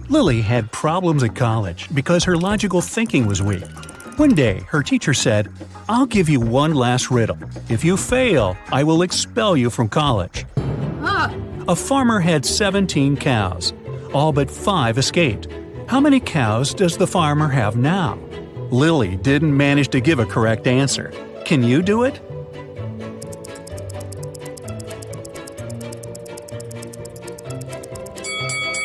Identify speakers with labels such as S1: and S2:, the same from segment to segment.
S1: Lily had problems at college because her logical thinking was weak. One day, her teacher said, "I'll give you one last riddle. If you fail, I will expel you from college." A farmer had 17 cows. All but 5 escaped. How many cows does the farmer have now? Lily didn't manage to give a correct answer. Can you do it?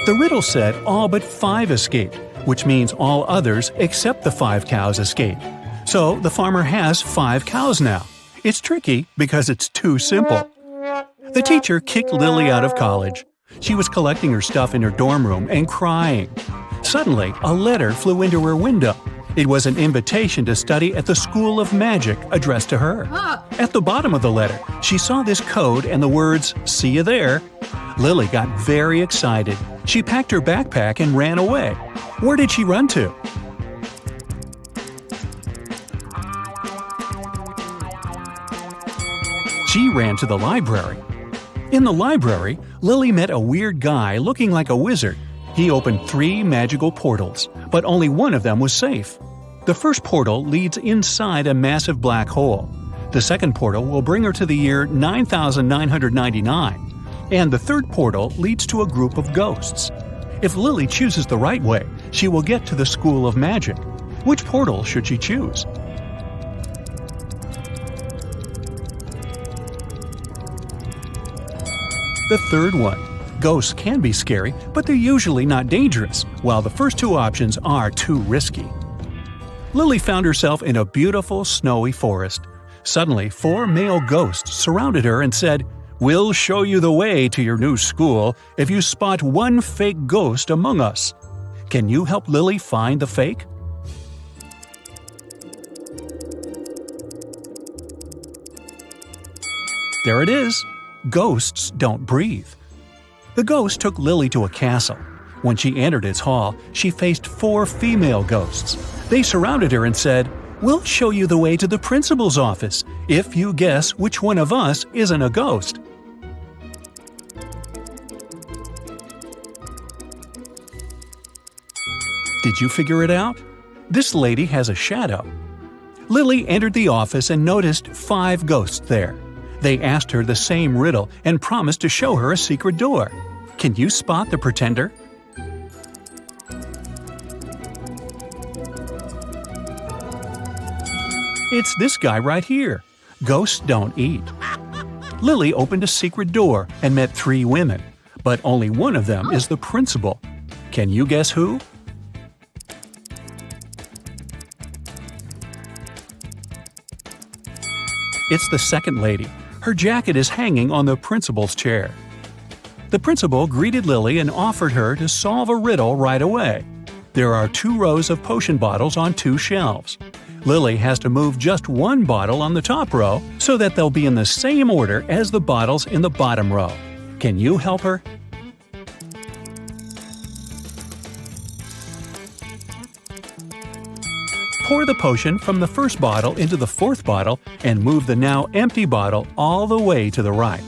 S1: The riddle said all but 5 escaped, which means all others except the 5 cows escaped. So the farmer has 5 cows now. It's tricky because it's too simple. The teacher kicked Lily out of college. She was collecting her stuff in her dorm room and crying. Suddenly, a letter flew into her window. It was an invitation to study at the School of Magic addressed to her. At the bottom of the letter, she saw this code and the words, "See you there." Lily got very excited. She packed her backpack and ran away. Where did she run to? She ran to the library. In the library, Lily met a weird guy looking like a wizard. He opened 3 magical portals, but only one of them was safe. The first portal leads inside a massive black hole. The second portal will bring her to the year 9999. And the third portal leads to a group of ghosts. If Lily chooses the right way, she will get to the School of Magic. Which portal should she choose? The third one. Ghosts can be scary, but they're usually not dangerous, while the first 2 options are too risky. Lily found herself in a beautiful, snowy forest. Suddenly, 4 male ghosts surrounded her and said, "We'll show you the way to your new school if you spot one fake ghost among us." Can you help Lily find the fake? There it is. Ghosts don't breathe. The ghost took Lily to a castle. When she entered its hall, she faced 4 female ghosts. They surrounded her and said, "We'll show you the way to the principal's office if you guess which one of us isn't a ghost." Did you figure it out? This lady has a shadow. Lily entered the office and noticed 5 ghosts there. They asked her the same riddle and promised to show her a secret door. Can you spot the pretender? It's this guy right here. Ghosts don't eat. Lily opened a secret door and met 3 women, but only one of them is the principal. Can you guess who? It's the second lady. Her jacket is hanging on the principal's chair. The principal greeted Lily and offered her to solve a riddle right away. There are 2 rows of potion bottles on 2 shelves. Lily has to move just 1 bottle on the top row so that they'll be in the same order as the bottles in the bottom row. Can you help her? Pour the potion from the first bottle into the 4th bottle and move the now empty bottle all the way to the right.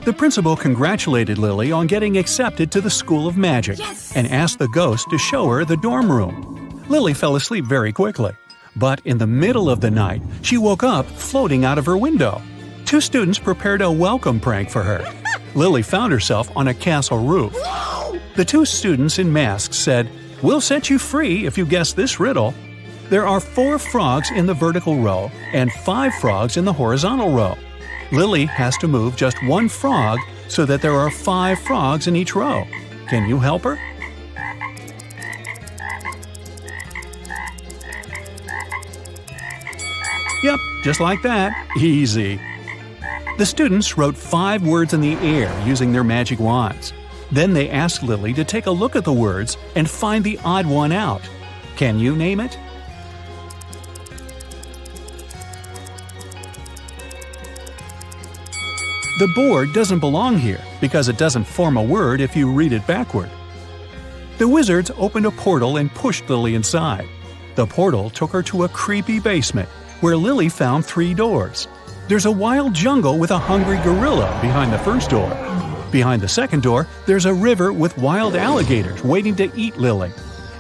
S1: The principal congratulated Lily on getting accepted to the School of Magic and asked the ghost to show her the dorm room. Lily fell asleep very quickly, but in the middle of the night, she woke up floating out of her window. 2 students prepared a welcome prank for her. Lily found herself on a castle roof. The 2 students in masks said, "We'll set you free if you guess this riddle." There are 4 frogs in the vertical row and 5 frogs in the horizontal row. Lily has to move just 1 frog so that there are 5 frogs in each row. Can you help her? Yep, just like that. Easy. The students wrote 5 words in the air using their magic wands. Then they asked Lily to take a look at the words and find the odd one out. Can you name it? The board doesn't belong here because it doesn't form a word if you read it backward. The wizards opened a portal and pushed Lily inside. The portal took her to a creepy basement where Lily found 3 doors. There's a wild jungle with a hungry gorilla behind the first door. Behind the second door, there's a river with wild alligators waiting to eat Lily.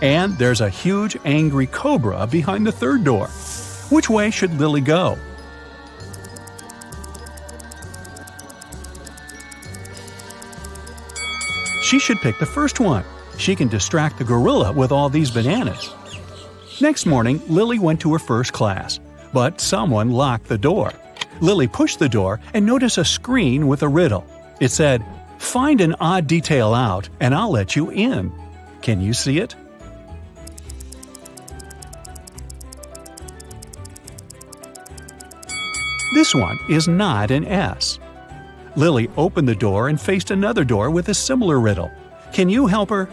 S1: And there's a huge angry cobra behind the third door. Which way should Lily go? She should pick the first one. She can distract the gorilla with all these bananas. Next morning, Lily went to her first class, but someone locked the door. Lily pushed the door and noticed a screen with a riddle. It said, "Find an odd detail out and I'll let you in." Can you see it? This one is not an S. Lily opened the door and faced another door with a similar riddle. Can you help her?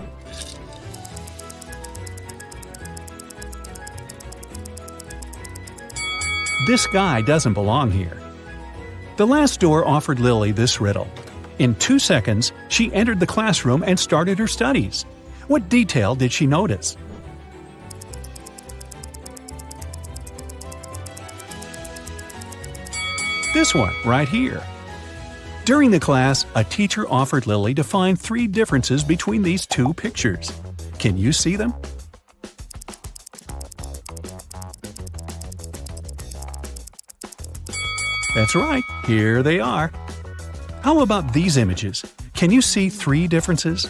S1: This guy doesn't belong here. The last door offered Lily this riddle. In 2 seconds, she entered the classroom and started her studies. What detail did she notice? This one, right here. During the class, a teacher offered Lily to find 3 differences between these 2 pictures. Can you see them? That's right, here they are. How about these images? Can you see 3 differences?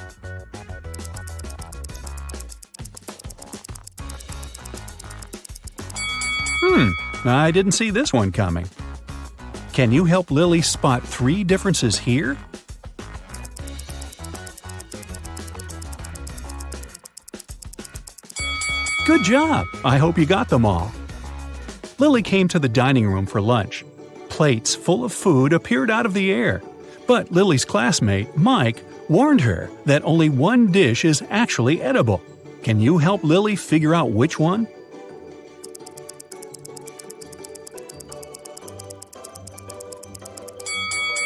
S1: I didn't see this one coming. Can you help Lily spot 3 differences here? Good job! I hope you got them all. Lily came to the dining room for lunch. Plates full of food appeared out of the air. But Lily's classmate, Mike, warned her that only one dish is actually edible. Can you help Lily figure out which one?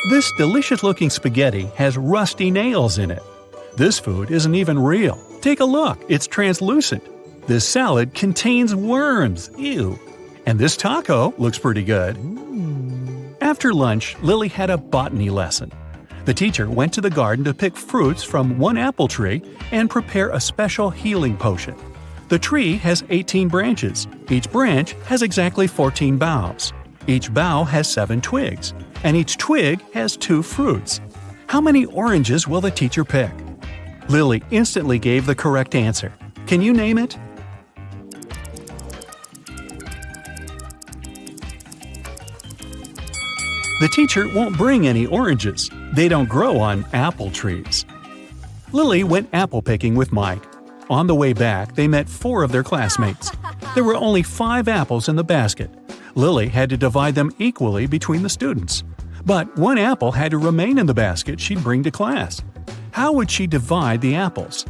S1: This delicious-looking spaghetti has rusty nails in it. This food isn't even real. Take a look, it's translucent. This salad contains worms. Ew. And this taco looks pretty good. After lunch, Lily had a botany lesson. The teacher went to the garden to pick fruits from one apple tree and prepare a special healing potion. The tree has 18 branches. Each branch has exactly 14 boughs. Each bough has 7 twigs, and each twig has 2 fruits. How many oranges will the teacher pick? Lily instantly gave the correct answer. Can you name it? The teacher won't bring any oranges. They don't grow on apple trees. Lily went apple picking with Mike. On the way back, they met 4 of their classmates. There were only 5 apples in the basket. Lily had to divide them equally between the students. But 1 apple had to remain in the basket she'd bring to class. How would she divide the apples?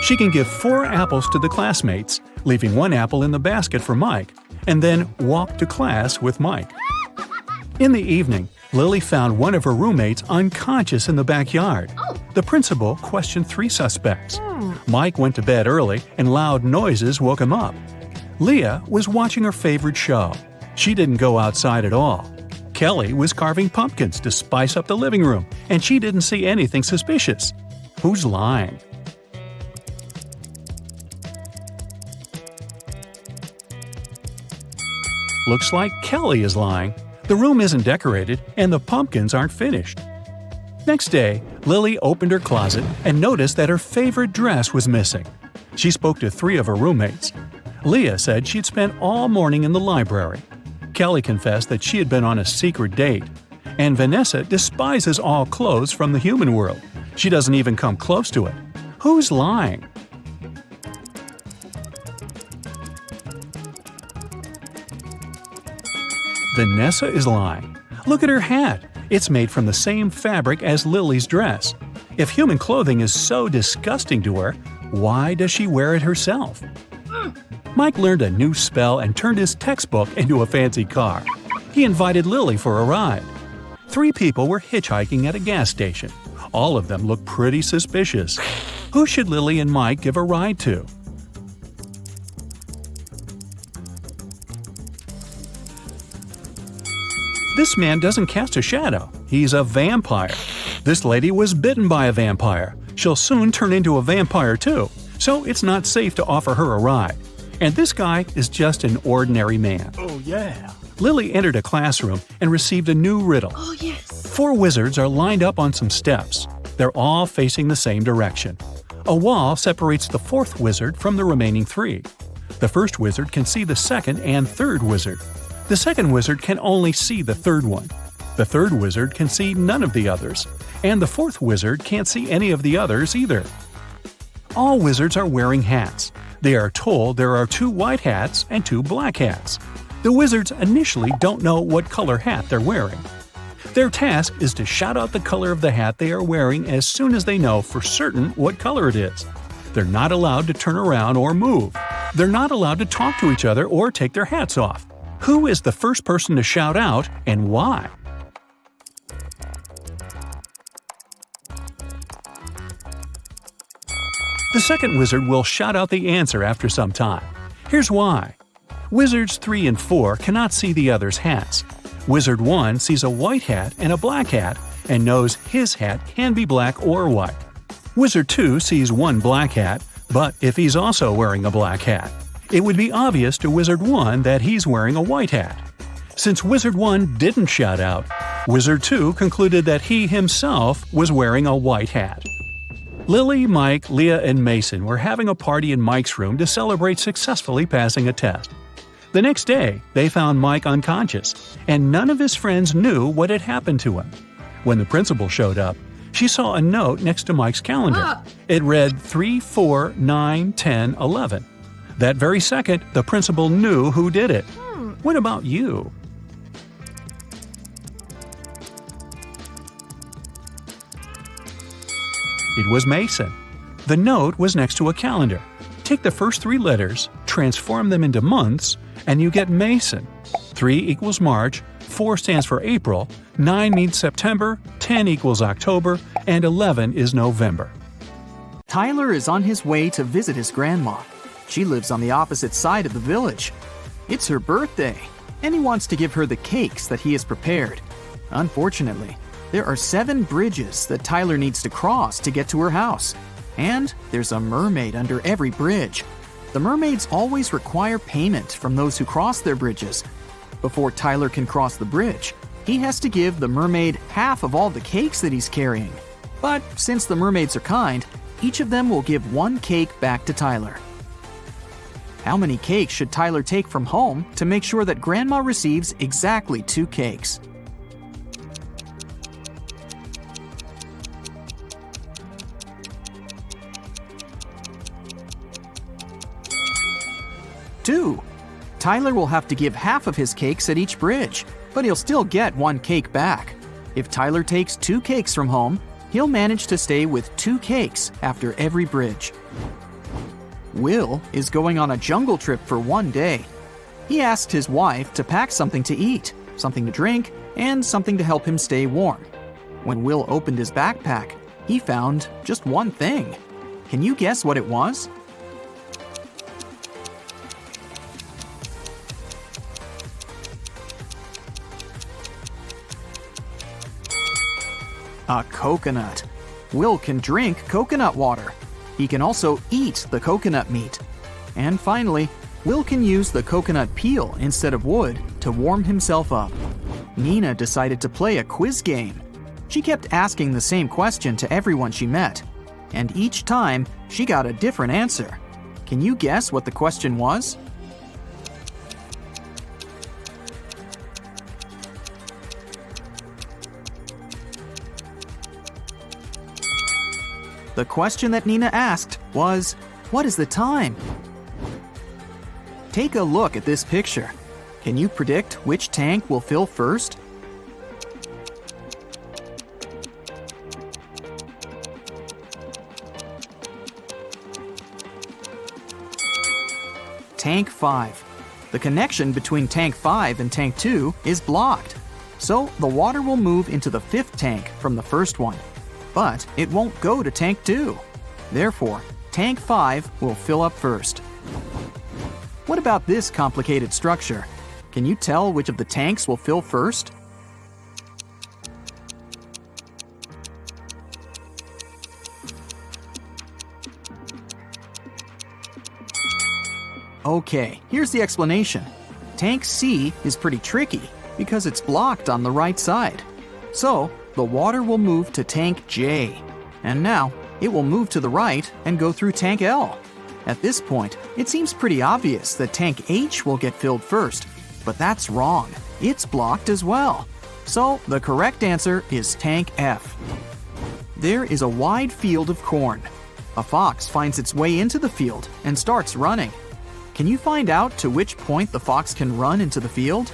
S1: She can give 4 apples to the classmates, leaving 1 apple in the basket for Mike, and then walk to class with Mike. In the evening, Lily found one of her roommates unconscious in the backyard. The principal questioned 3 suspects. Mike went to bed early and loud noises woke him up. Leah was watching her favorite show. She didn't go outside at all. Kelly was carving pumpkins to spice up the living room, and she didn't see anything suspicious. Who's lying? Looks like Kelly is lying. The room isn't decorated, and the pumpkins aren't finished. Next day, Lily opened her closet and noticed that her favorite dress was missing. She spoke to 3 of her roommates. Leah said she'd spent all morning in the library. Kelly confessed that she had been on a secret date. And Vanessa despises all clothes from the human world. She doesn't even come close to it. Who's lying? Vanessa is lying. Look at her hat. It's made from the same fabric as Lily's dress. If human clothing is so disgusting to her, why does she wear it herself? Mike learned a new spell and turned his textbook into a fancy car. He invited Lily for a ride. 3 people were hitchhiking at a gas station. All of them looked pretty suspicious. Who should Lily and Mike give a ride to? This man doesn't cast a shadow. He's a vampire. This lady was bitten by a vampire. She'll soon turn into a vampire too, so it's not safe to offer her a ride. And this guy is just an ordinary man.
S2: Oh yeah.
S1: Lily entered a classroom and received a new riddle.
S3: Oh yes.
S1: 4 wizards are lined up on some steps. They're all facing the same direction. A wall separates the 4th wizard from the remaining 3. The first wizard can see the second and third wizard. The second wizard can only see the third one. The third wizard can see none of the others. And the 4th wizard can't see any of the others either. All wizards are wearing hats. They are told there are 2 white hats and 2 black hats. The wizards initially don't know what color hat they're wearing. Their task is to shout out the color of the hat they are wearing as soon as they know for certain what color it is. They're not allowed to turn around or move. They're not allowed to talk to each other or take their hats off. Who is the first person to shout out and why? The second wizard will shout out the answer after some time. Here's why. Wizards 3 and 4 cannot see the others' hats. Wizard 1 sees a white hat and a black hat and knows his hat can be black or white. Wizard 2 sees one black hat, but if he's also wearing a black hat, it would be obvious to Wizard 1 that he's wearing a white hat. Since Wizard 1 didn't shout out, Wizard 2 concluded that he himself was wearing a white hat. Lily, Mike, Leah, and Mason were having a party in Mike's room to celebrate successfully passing a test. The next day, they found Mike unconscious, and none of his friends knew what had happened to him. When the principal showed up, she saw a note next to Mike's calendar. It read 3, 4, 9, 10, 11. That very second, the principal knew who did it. What about you? It was Mason. The note was next to a calendar. Take the first 3 letters, transform them into months, and you get Mason. 3 equals March, 4 stands for April, 9 means September, 10 equals October, and 11 is November.
S4: Tyler is on his way to visit his grandma. She lives on the opposite side of the village. It's her birthday, and he wants to give her the cakes that he has prepared. Unfortunately, there are 7 bridges that Tyler needs to cross to get to her house. And there's a mermaid under every bridge. The mermaids always require payment from those who cross their bridges. Before Tyler can cross the bridge, he has to give the mermaid half of all the cakes that he's carrying. But since the mermaids are kind, each of them will give 1 cake back to Tyler. How many cakes should Tyler take from home to make sure that Grandma receives exactly 2 cakes? Two. Tyler will have to give half of his cakes at each bridge, but he'll still get 1 cake back. If Tyler takes 2 cakes from home, he'll manage to stay with 2 cakes after every bridge. Will is going on a jungle trip for 1 day. He asked his wife to pack something to eat, something to drink, and something to help him stay warm. When Will opened his backpack, he found just one thing. Can you guess what it was? A coconut. Will can drink coconut water. He can also eat the coconut meat. And finally, Will can use the coconut peel instead of wood to warm himself up. Nina decided to play a quiz game. She kept asking the same question to everyone she met, and each time she got a different answer. Can you guess what the question was? The question that Nina asked was, what is the time? Take a look at this picture. Can you predict which tank will fill first? Tank 5. The connection between Tank 5 and Tank 2 is blocked, so the water will move into the 5th tank from the first one. But it won't go to Tank 2. Therefore, Tank 5 will fill up first. What about this complicated structure? Can you tell which of the tanks will fill first? Okay, here's the explanation. Tank C is pretty tricky because it's blocked on the right side. So, the water will move to tank J. And now, it will move to the right and go through tank L. At this point, it seems pretty obvious that tank H will get filled first, but that's wrong. It's blocked as well. So, the correct answer is tank F. There is a wide field of corn. A fox finds its way into the field and starts running. Can you find out to which point the fox can run into the field?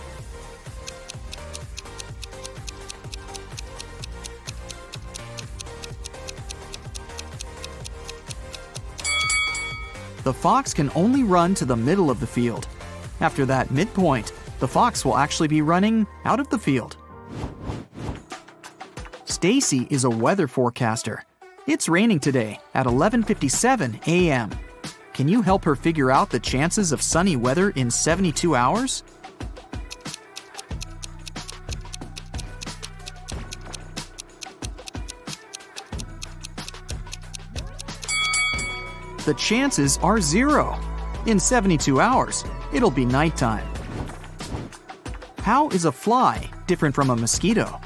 S4: The fox can only run to the middle of the field. After that midpoint, the fox will actually be running out of the field. Stacy is a weather forecaster. It's raining today at 11:57 a.m. Can you help her figure out the chances of sunny weather in 72 hours? The chances are 0. In 72 hours, it'll be nighttime. How is a fly different from a mosquito?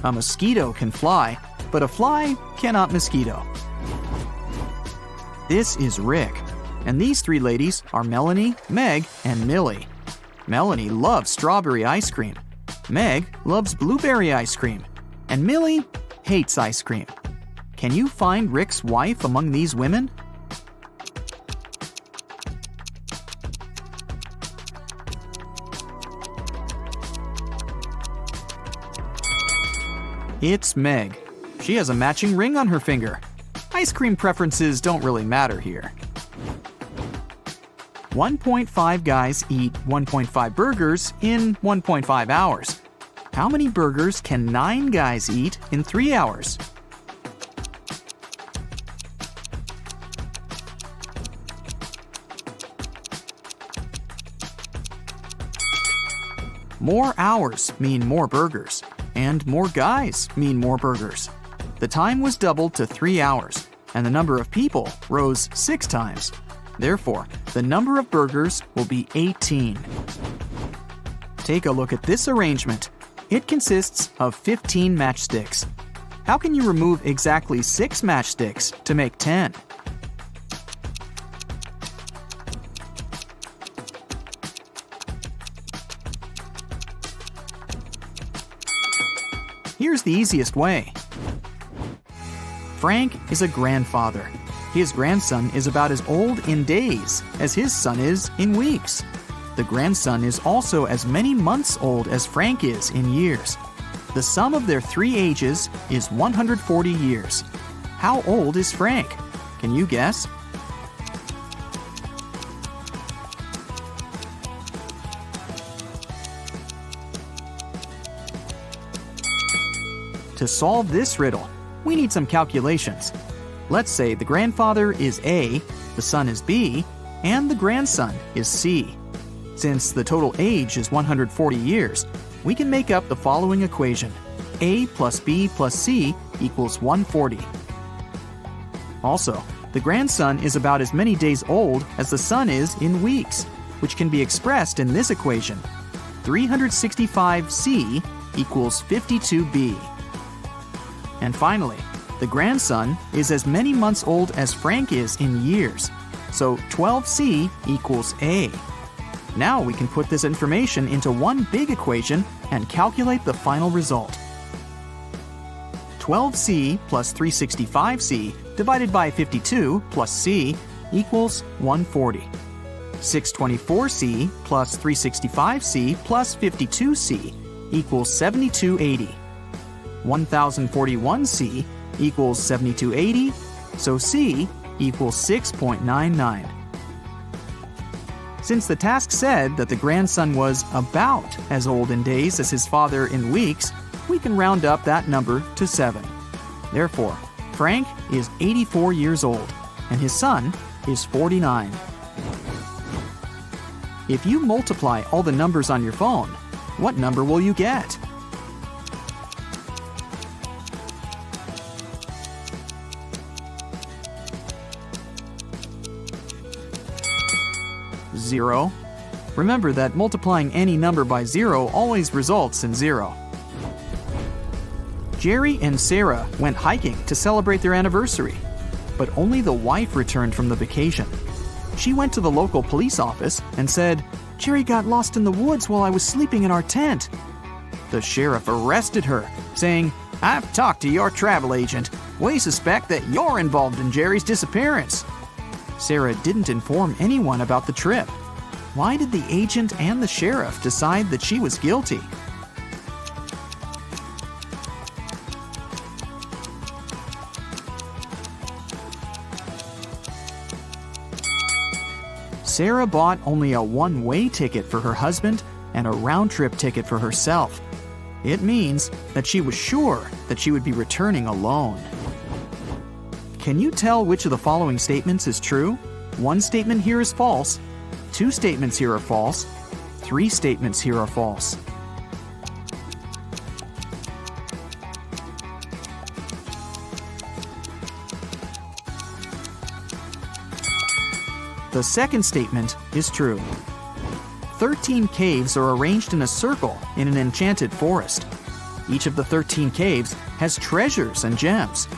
S4: A mosquito can fly, but a fly cannot mosquito. This is Rick, and these three ladies are Melanie, Meg, and Millie. Melanie loves strawberry ice cream. Meg loves blueberry ice cream. And Millie hates ice cream. Can you find Rick's wife among these women? It's Meg. She has a matching ring on her finger. Ice cream preferences don't really matter here. 1.5 guys eat 1.5 burgers in 1.5 hours. How many burgers can 9 guys eat in 3 hours? More hours mean more burgers, and more guys mean more burgers. The time was doubled to 3 hours, and the number of people rose 6 times. Therefore, the number of burgers will be 18. Take a look at this arrangement. It consists of 15 matchsticks. How can you remove exactly 6 matchsticks to make 10? Here's the easiest way. Frank is a grandfather. His grandson is about as old in days as his son is in weeks. The grandson is also as many months old as Frank is in years. The sum of their 3 ages is 140 years. How old is Frank? Can you guess? To solve this riddle, we need some calculations. Let's say the grandfather is A, the son is B, and the grandson is C. Since the total age is 140 years, we can make up the following equation. A plus B plus C equals 140. Also, the grandson is about as many days old as the son is in weeks, which can be expressed in this equation. 365C equals 52B. And finally, the grandson is as many months old as Frank is in years, so 12C equals A. Now we can put this information into one big equation and calculate the final result. 12C plus 365C divided by 52 plus C equals 140. 624C plus 365C plus 52C equals 7280. 1041C equals 7280, so C equals 6.99. Since the task said that the grandson was about as old in days as his father in weeks, we can round up that number to 7. Therefore, Frank is 84 years old, and his son is 49. If you multiply all the numbers on your phone, what number will you get? 0. Remember that multiplying any number by 0 always results in 0. Jerry and Sarah went hiking to celebrate their anniversary, but only the wife returned from the vacation. She went to the local police office and said, "Jerry got lost in the woods while I was sleeping in our tent." The sheriff arrested her, saying, "I've talked to your travel agent. We suspect that you're involved in Jerry's disappearance." Sarah didn't inform anyone about the trip. Why did the agent and the sheriff decide that she was guilty? Sarah bought only a one-way ticket for her husband and a round-trip ticket for herself. It means that she was sure that she would be returning alone. Can you tell which of the following statements is true? One statement here is false. Two statements here are false. Three statements here are false. The second statement is true. 13 caves are arranged in a circle in an enchanted forest. Each of the 13 caves has treasures and gems.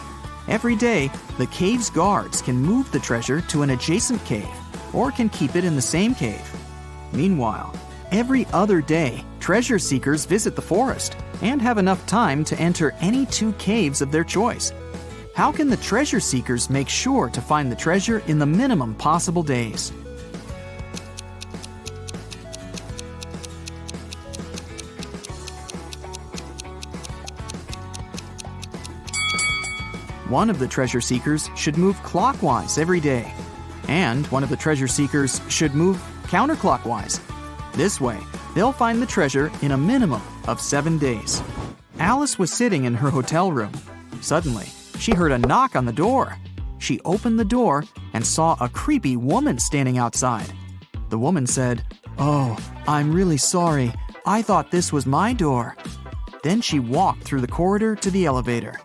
S4: Every day, the cave's guards can move the treasure to an adjacent cave or can keep it in the same cave. Meanwhile, every other day, treasure seekers visit the forest and have enough time to enter any two caves of their choice. How can the treasure seekers make sure to find the treasure in the minimum possible days? One of the treasure seekers should move clockwise every day, and one of the treasure seekers should move counterclockwise. This way, they'll find the treasure in a minimum of 7 days. Alice was sitting in her hotel room. Suddenly, she heard a knock on the door. She opened the door and saw a creepy woman standing outside. The woman said, "Oh, I'm really sorry. I thought this was my door." Then she walked through the corridor to the elevator.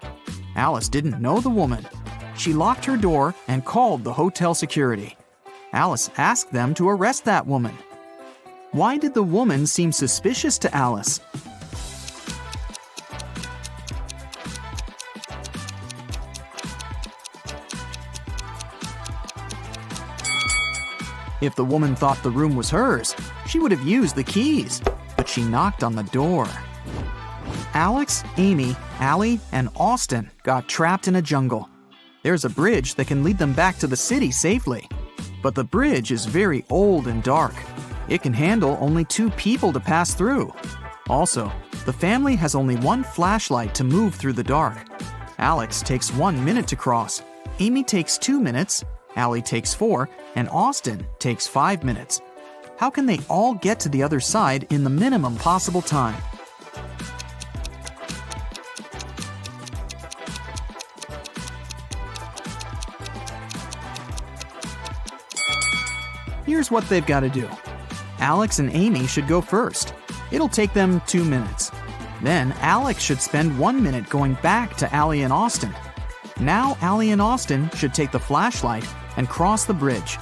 S4: Alice didn't know the woman. She locked her door and called the hotel security. Alice asked them to arrest that woman. Why did the woman seem suspicious to Alice? If the woman thought the room was hers, she would have used the keys, but she knocked on the door. Alex, Amy, Allie, and Austin got trapped in a jungle. There's a bridge that can lead them back to the city safely. But the bridge is very old and dark. It can handle only 2 people to pass through. Also, the family has only one flashlight to move through the dark. Alex takes 1 minute to cross. Amy takes 2 minutes. Allie takes 4, and Austin takes 5 minutes. How can they all get to the other side in the minimum possible time? Here's what they've got to do. Alex and Amy should go first. It'll take them 2 minutes. Then Alex should spend 1 minute going back to Allie and Austin. Now Allie and Austin should take the flashlight and cross the bridge.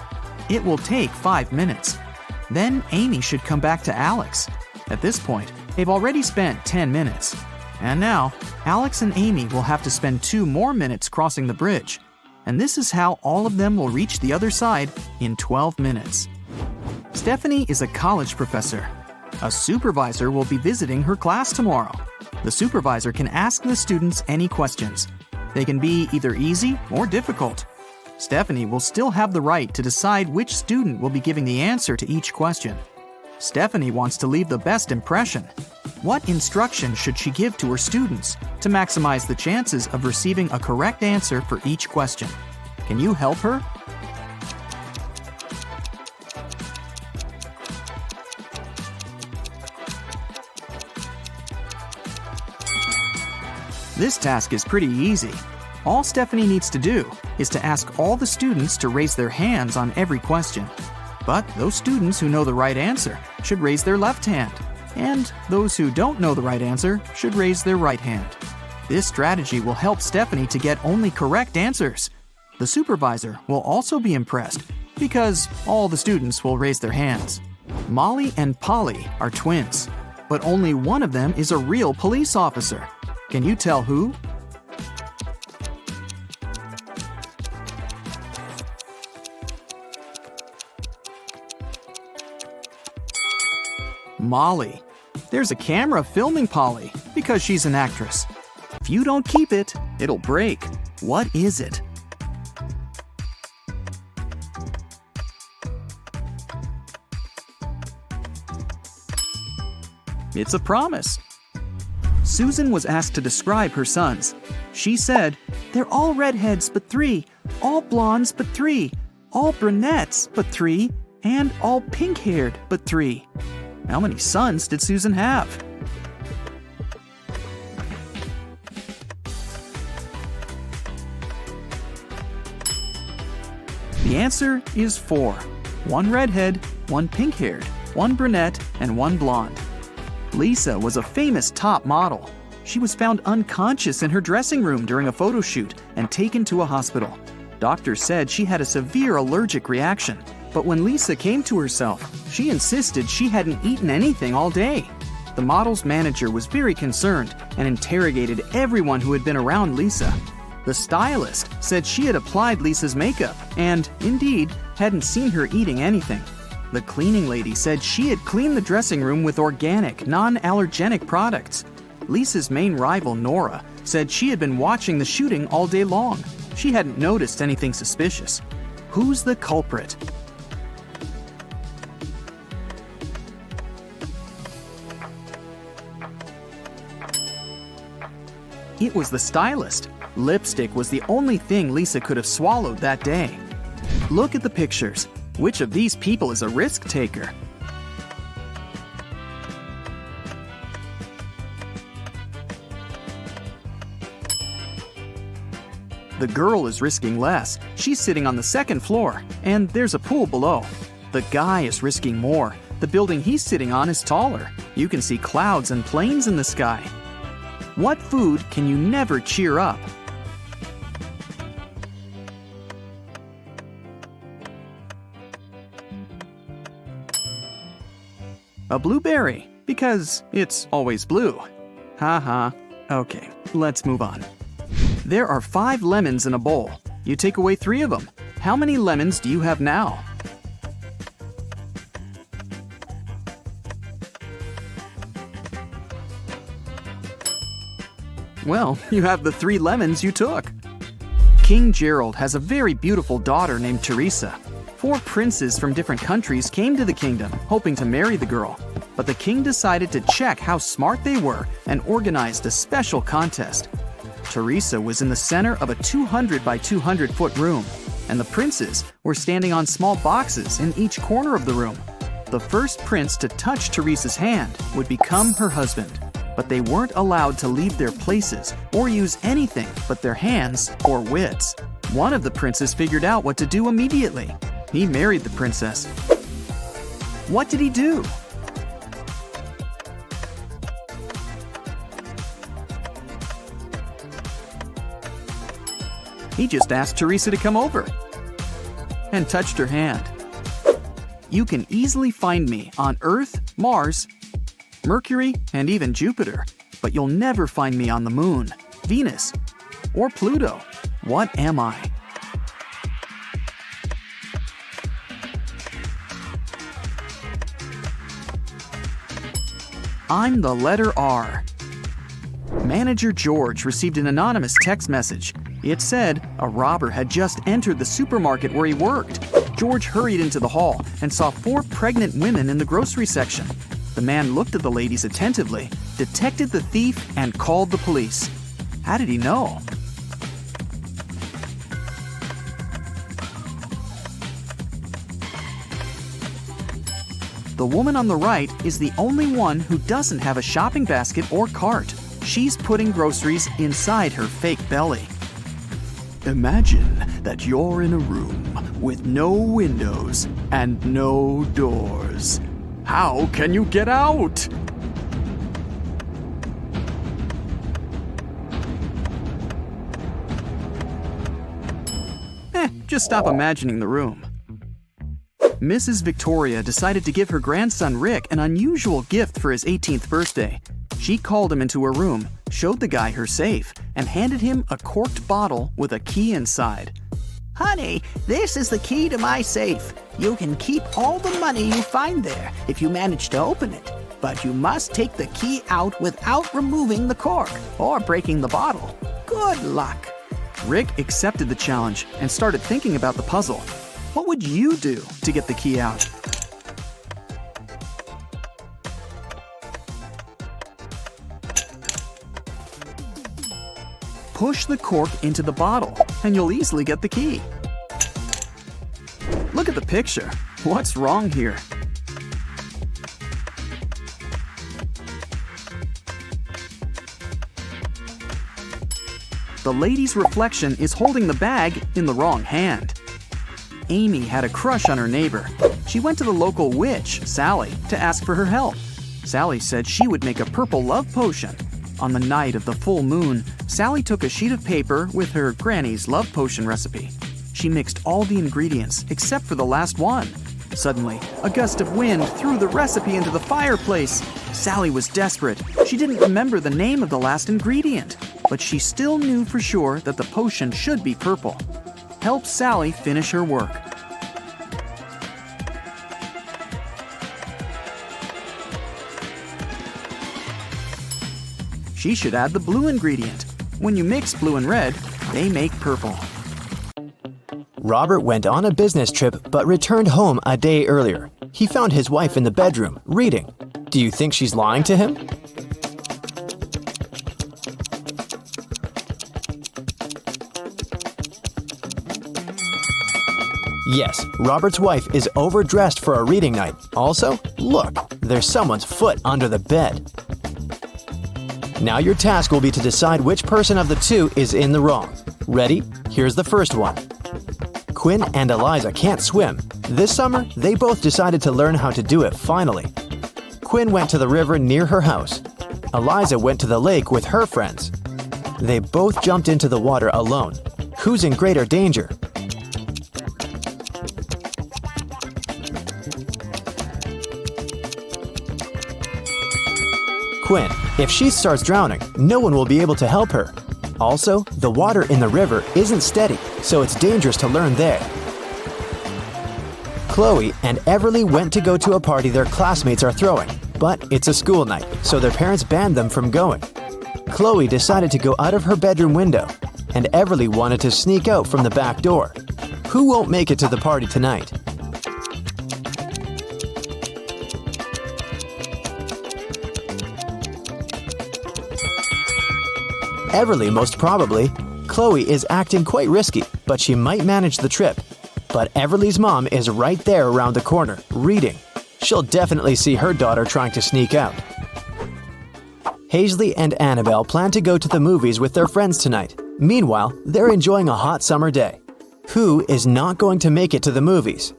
S4: It will take 5 minutes. Then Amy should come back to Alex. At this point, they've already spent 10 minutes. And now, Alex and Amy will have to spend 2 more minutes crossing the bridge. And this is how all of them will reach the other side in 12 minutes. Stephanie is a college professor. A supervisor will be visiting her class tomorrow. The supervisor can ask the students any questions. They can be either easy or difficult. Stephanie will still have the right to decide which student will be giving the answer to each question. Stephanie wants to leave the best impression. What instruction should she give to her students to maximize the chances of receiving a correct answer for each question? Can you help her? This task is pretty easy. All Stephanie needs to do is to ask all the students to raise their hands on every question. But those students who know the right answer should raise their left hand, and those who don't know the right answer should raise their right hand. This strategy will help Stephanie to get only correct answers. The supervisor will also be impressed because all the students will raise their hands. Molly and Polly are twins, but only one of them is a real police officer. Can you tell who? Molly. There's a camera filming Polly because she's an actress. If you don't keep it, it'll break. What is it? It's a promise. Susan was asked to describe her sons. She said, "They're all redheads but 3, all blondes but 3, all brunettes but 3, and all pink-haired but 3. How many sons did Susan have? The answer is 4. 1 redhead, 1 pink-haired, 1 brunette, and 1 blonde. Lisa was a famous top model. She was found unconscious in her dressing room during a photo shoot and taken to a hospital. Doctors said she had a severe allergic reaction, but when Lisa came to herself, she insisted she hadn't eaten anything all day. The model's manager was very concerned and interrogated everyone who had been around Lisa. The stylist said she had applied Lisa's makeup and, indeed, hadn't seen her eating anything. The cleaning lady said she had cleaned the dressing room with organic, non-allergenic products. Lisa's main rival, Nora, said she had been watching the shooting all day long. She hadn't noticed anything suspicious. Who's the culprit? It was the stylist. Lipstick was the only thing Lisa could have swallowed that day. Look at the pictures. Which of these people is a risk taker? The girl is risking less. She's sitting on the second floor, and there's a pool below. The guy is risking more. The building he's sitting on is taller. You can see clouds and planes in the sky. What food can you never cheer up? A blueberry, because it's always blue. Haha. Okay, let's move on. There are 5 lemons in a bowl. You take away 3 of them. How many lemons do you have now? Well, you have the 3 lemons you took. King Gerald has a very beautiful daughter named Teresa. 4 princes from different countries came to the kingdom, hoping to marry the girl. But the king decided to check how smart they were and organized a special contest. Teresa was in the center of a 200 by 200 foot room, and the princes were standing on small boxes in each corner of the room. The first prince to touch Teresa's hand would become her husband, but they weren't allowed to leave their places or use anything but their hands or wits. One of the princes figured out what to do immediately. He married the princess. What did he do? He just asked Teresa to come over and touched her hand. You can easily find me on Earth, Mars, Mercury, and even Jupiter, but you'll never find me on the Moon, Venus, or Pluto. What am I? I'm the letter R. Manager George received an anonymous text message. It said a robber had just entered the supermarket where he worked. George hurried into the hall and saw 4 pregnant women in the grocery section. The man looked at the ladies attentively, detected the thief, and called the police. How did he know? The woman on the right is the only one who doesn't have a shopping basket or cart. She's putting groceries inside her fake belly. Imagine that you're in a room with no windows and no doors. How can you get out? Just stop imagining the room. Mrs. Victoria decided to give her grandson Rick an unusual gift for his 18th birthday. She called him into her room, showed the guy her safe, and handed him a corked bottle with a key inside.
S2: Honey, this is the key to my safe. You can keep all the money you find there if you manage to open it. But you must take the key out without removing the cork or breaking the bottle. Good luck.
S4: Rick accepted the challenge and started thinking about the puzzle. What would you do to get the key out? Push the cork into the bottle, and you'll easily get the key. Look at the picture. What's wrong here? The lady's reflection is holding the bag in the wrong hand. Amy had a crush on her neighbor. She went to the local witch, Sally, to ask for her help. Sally said she would make a purple love potion. On the night of the full moon, Sally took a sheet of paper with her granny's love potion recipe. She mixed all the ingredients except for the last one. Suddenly, a gust of wind threw the recipe into the fireplace. Sally was desperate. She didn't remember the name of the last ingredient, but she still knew for sure that the potion should be purple. Help Sally finish her work. She should add the blue ingredient. When you mix blue and red, they make purple.
S3: Robert went on a business trip but returned home a day earlier. He found his wife in the bedroom, reading. Do you think she's lying to him? Yes, Robert's wife is overdressed for a reading night. Also, look, there's someone's foot under the bed. Now your task will be to decide which person of the two is in the wrong. Ready? Here's the first one. Quinn and Eliza can't swim. This summer, they both decided to learn how to do it finally. Quinn went to the river near her house. Eliza went to the lake with her friends. They both jumped into the water alone. Who's in greater danger? Quinn. If she starts drowning, no one will be able to help her. Also, the water in the river isn't steady, so it's dangerous to learn there. Chloe and Everly went to go to a party their classmates are throwing, but it's a school night, so their parents banned them from going. Chloe decided to go out of her bedroom window, and Everly wanted to sneak out from the back door. Who won't make it to the party tonight? Everly, most probably. Chloe is acting quite risky, but she might manage the trip. But Everly's mom is right there around the corner, reading. She'll definitely see her daughter trying to sneak out. Hazley and Annabelle plan to go to the movies with their friends tonight. Meanwhile, they're enjoying a hot summer day. Who is not going to make it to the movies?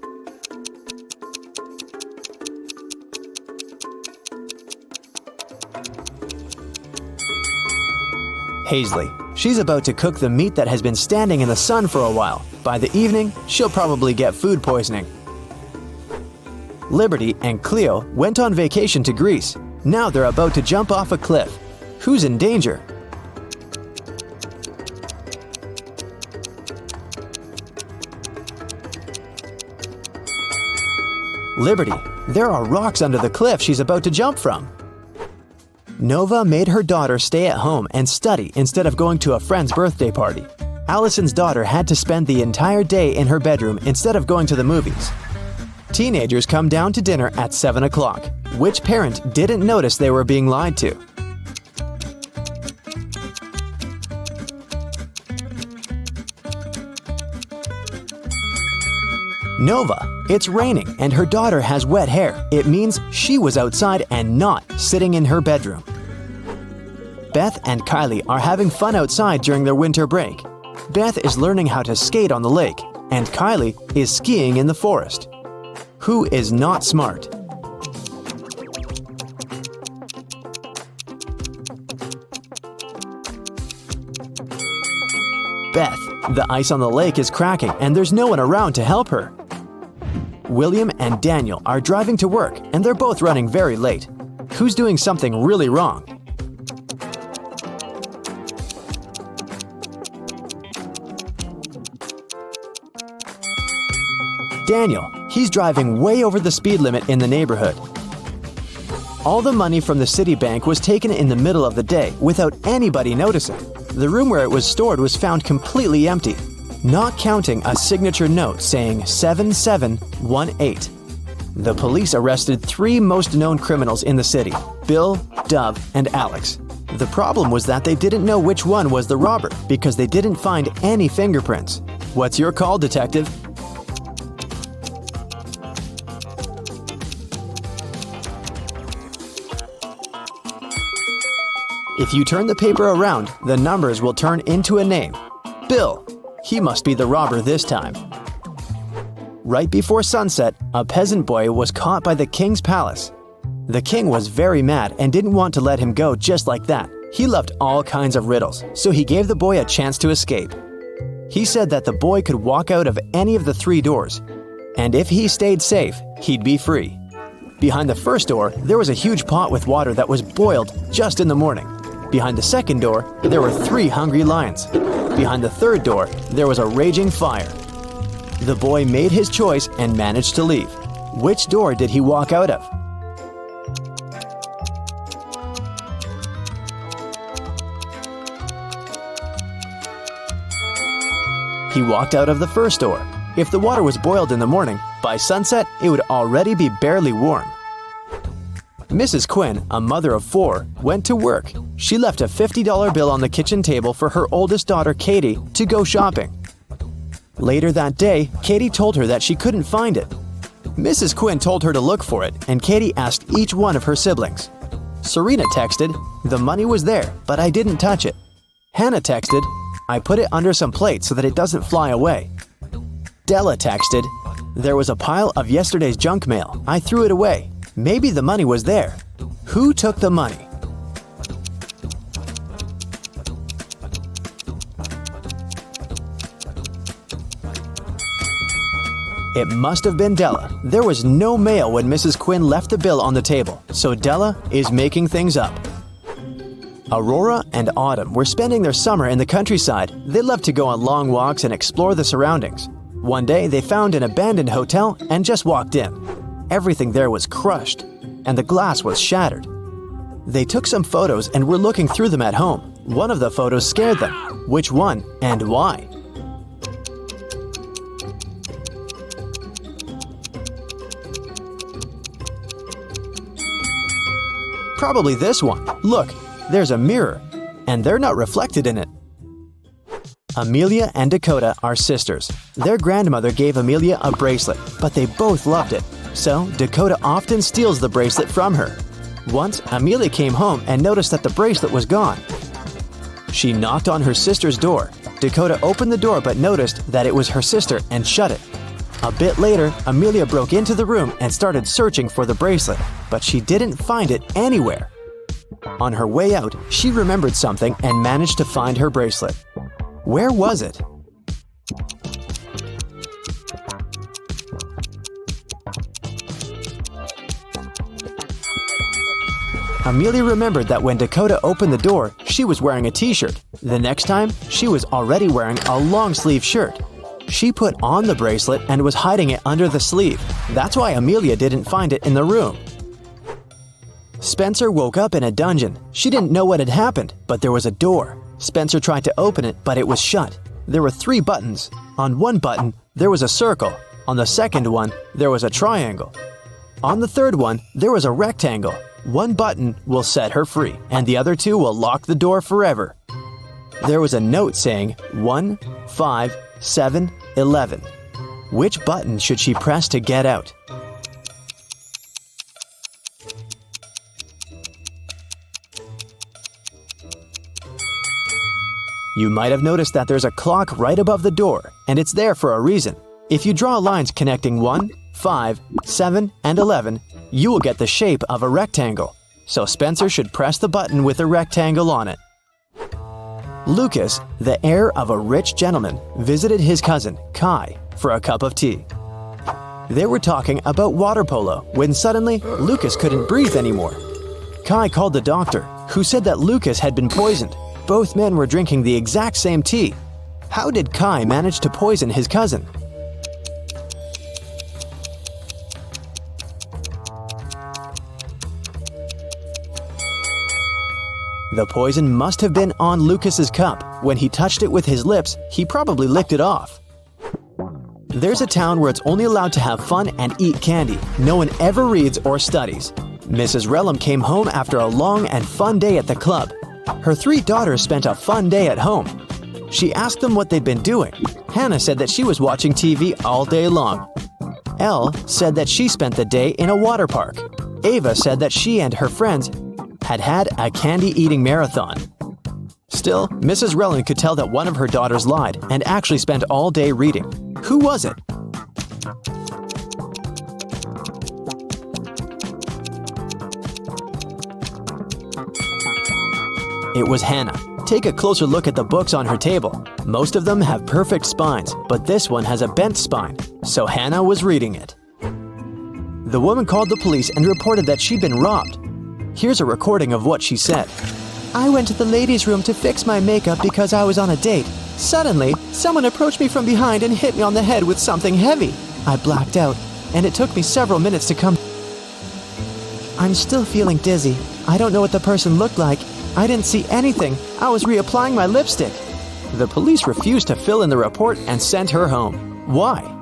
S3: Hazley. She's about to cook the meat that has been standing in the sun for a while. By the evening, she'll probably get food poisoning. Liberty and Cleo went on vacation to Greece. Now they're about to jump off a cliff. Who's in danger? Liberty. There are rocks under the cliff she's about to jump from. Nova made her daughter stay at home and study instead of going to a friend's birthday party. Allison's daughter had to spend the entire day in her bedroom instead of going to the movies. Teenagers come down to dinner at 7 o'clock. Which parent didn't notice they were being lied to? Nova. It's raining and her daughter has wet hair. It means she was outside and not sitting in her bedroom. Beth and Kylie are having fun outside during their winter break. Beth is learning how to skate on the lake, and Kylie is skiing in the forest. Who is not smart? Beth. The ice on the lake is cracking and there's no one around to help her. William and Daniel are driving to work and they're both running very late. Who's doing something really wrong? Daniel. He's driving way over the speed limit in the neighborhood. All the money from the city bank was taken in the middle of the day without anybody noticing. The room where it was stored was found completely empty, not counting a signature note saying 7718. The police arrested 3 most known criminals in the city: Bill, Dove, and Alex. The problem was that they didn't know which one was the robber because they didn't find any fingerprints. What's your call, detective? If you turn the paper around, the numbers will turn into a name. Bill. He must be the robber this time. Right before sunset, a peasant boy was caught by the king's palace. The king was very mad and didn't want to let him go just like that. He loved all kinds of riddles, so he gave the boy a chance to escape. He said that the boy could walk out of any of the 3 doors, and if he stayed safe, he'd be free. Behind the first door, there was a huge pot with water that was boiled just in the morning. Behind the second door, there were 3 hungry lions. Behind the third door, there was a raging fire. The boy made his choice and managed to leave. Which door did he walk out of? He walked out of the first door. If the water was boiled in the morning, by sunset it would already be barely warm. Mrs. Quinn, a mother of 4, went to work. She left a $50 bill on the kitchen table for her oldest daughter, Katie, to go shopping. Later that day, Katie told her that she couldn't find it. Mrs. Quinn told her to look for it, and Katie asked each one of her siblings. Serena texted, "The money was there, but I didn't touch it." Hannah texted, "I put it under some plates so that it doesn't fly away." Della texted, "There was a pile of yesterday's junk mail. I threw it away. Maybe the money was there." Who took the money? It must have been Della. There was no mail when Mrs. Quinn left the bill on the table, so Della is making things up. Aurora and Autumn were spending their summer in the countryside. They loved to go on long walks and explore the surroundings. One day, they found an abandoned hotel and just walked in. Everything there was crushed, and the glass was shattered. They took some photos and were looking through them at home. One of the photos scared them. Which one and why? Probably this one. Look, there's a mirror, and they're not reflected in it. Amelia and Dakota are sisters. Their grandmother gave Amelia a bracelet, but they both loved it. So, Dakota often steals the bracelet from her. Once, Amelia came home and noticed that the bracelet was gone. She knocked on her sister's door. Dakota opened the door but noticed that it was her sister and shut it. A bit later, Amelia broke into the room and started searching for the bracelet, but she didn't find it anywhere. On her way out, she remembered something and managed to find her bracelet. Where was it? Amelia remembered that when Dakota opened the door, she was wearing a t-shirt. The next time, she was already wearing a long-sleeve shirt. She put on the bracelet and was hiding it under the sleeve. That's why Amelia didn't find it in the room. Spencer woke up in a dungeon. She didn't know what had happened, but there was a door. Spencer tried to open it, but it was shut. There were 3 buttons. On one button, there was a circle. On the second one, there was a triangle. On the third one, there was a rectangle. One button will set her free, and the other 2 will lock the door forever. There was a note saying 1, 5, 7, 11. Which button should she press to get out? You might have noticed that there's a clock right above the door, and it's there for a reason. If you draw lines connecting 1, 5, 7, and 11, you will get the shape of a rectangle. So Spencer should press the button with a rectangle on it. Lucas, the heir of a rich gentleman, visited his cousin, Kai, for a cup of tea. They were talking about water polo when suddenly Lucas couldn't breathe anymore. Kai called the doctor, who said that Lucas had been poisoned. Both men were drinking the exact same tea. How did Kai manage to poison his cousin? The poison must have been on Lucas's cup. When he touched it with his lips, he probably licked it off. There's a town where it's only allowed to have fun and eat candy. No one ever reads or studies. Mrs. Relham came home after a long and fun day at the club. Her 3 daughters spent a fun day at home. She asked them what they'd been doing. Hannah said that she was watching TV all day long. Elle said that she spent the day in a water park. Ava said that she and her friends had a candy-eating marathon. Still, Mrs. Relham could tell that one of her daughters lied and actually spent all day reading. Who was it? It was Hannah. Take a closer look at the books on her table. Most of them have perfect spines, but this one has a bent spine, so Hannah was reading it. The woman called the police and reported that she'd been robbed. Here's a recording of what she said. I went to the ladies' room to fix my makeup because I was on a date. Suddenly, someone approached me from behind and hit me on the head with something heavy. I blacked out, and it took me several minutes to come. I'm still feeling dizzy. I don't know what the person looked like. I didn't see anything. I was reapplying my lipstick. The police refused to fill in the report and sent her home. Why?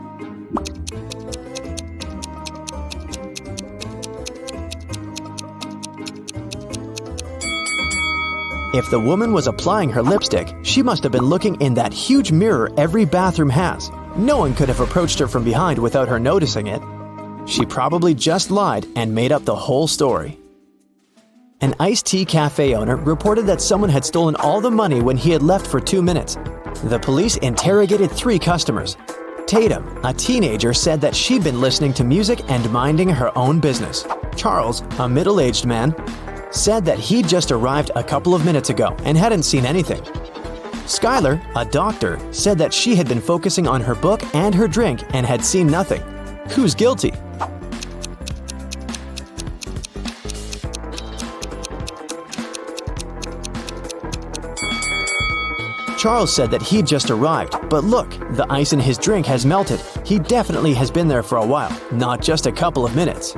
S3: If the woman was applying her lipstick, she must have been looking in that huge mirror every bathroom has. No one could have approached her from behind without her noticing it. She probably just lied and made up the whole story. An iced tea cafe owner reported that someone had stolen all the money when he had left for 2 minutes. The police interrogated 3 customers. Tatum, a teenager, said that she'd been listening to music and minding her own business. Charles, a middle-aged man, said that he'd just arrived a couple of minutes ago and hadn't seen anything. Skylar, a doctor, said that she had been focusing on her book and her drink and had seen nothing. Who's guilty? Charles said that he'd just arrived, but look, the ice in his drink has melted. He definitely has been there for a while, not just a couple of minutes.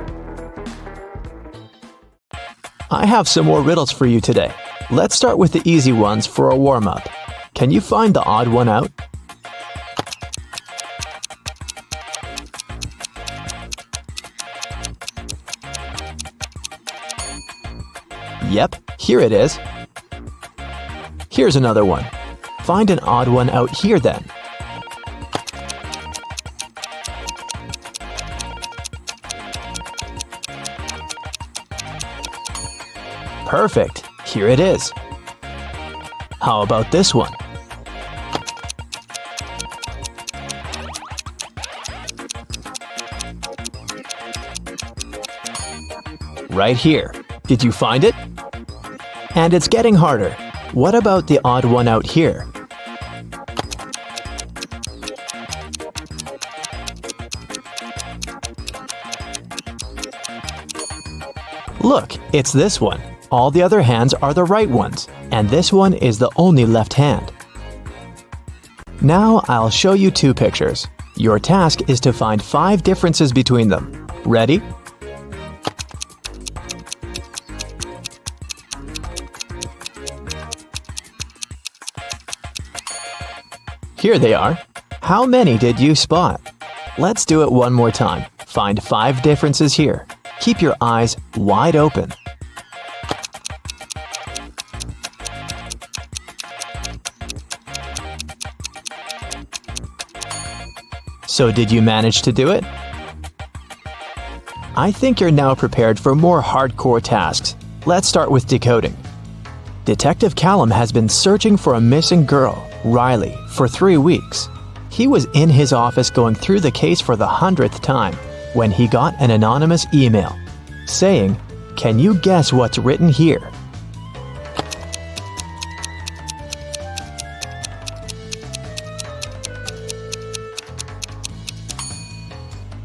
S3: I have some more riddles for you today. Let's start with the easy ones for a warm-up. Can you find the odd one out? Yep, here it is. Here's another one. Find an odd one out here then. Perfect, here it is. How about this one? Right here. Did you find it? And it's getting harder. What about the odd one out here? Look, it's this one. All the other hands are the right ones, and this one is the only left hand. Now I'll show you 2 pictures. Your task is to find 5 differences between them. Ready? Here they are. How many did you spot? Let's do it one more time. Find 5 differences here. Keep your eyes wide open. So did you manage to do it? I think you're now prepared for more hardcore tasks. Let's start with decoding. Detective Callum has been searching for a missing girl, Riley, for 3 weeks. He was in his office going through the case for the 100th time when he got an anonymous email saying, "Can you guess what's written here?"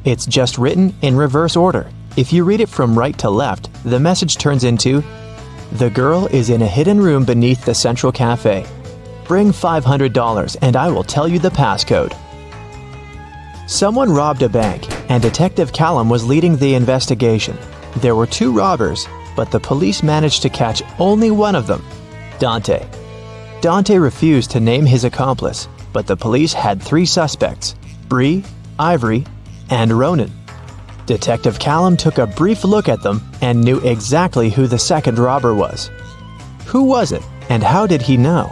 S3: It's just written in reverse order. If you read it from right to left, the message turns into, "The girl is in a hidden room beneath the central cafe. Bring $500 and I will tell you the passcode." Someone robbed a bank, and Detective Callum was leading the investigation. There were 2 robbers, but the police managed to catch only one of them, Dante. Dante refused to name his accomplice, but the police had 3 suspects, Bree, Ivory, and Ronan. Detective Callum took a brief look at them and knew exactly who the second robber was. Who was it, and how did he know?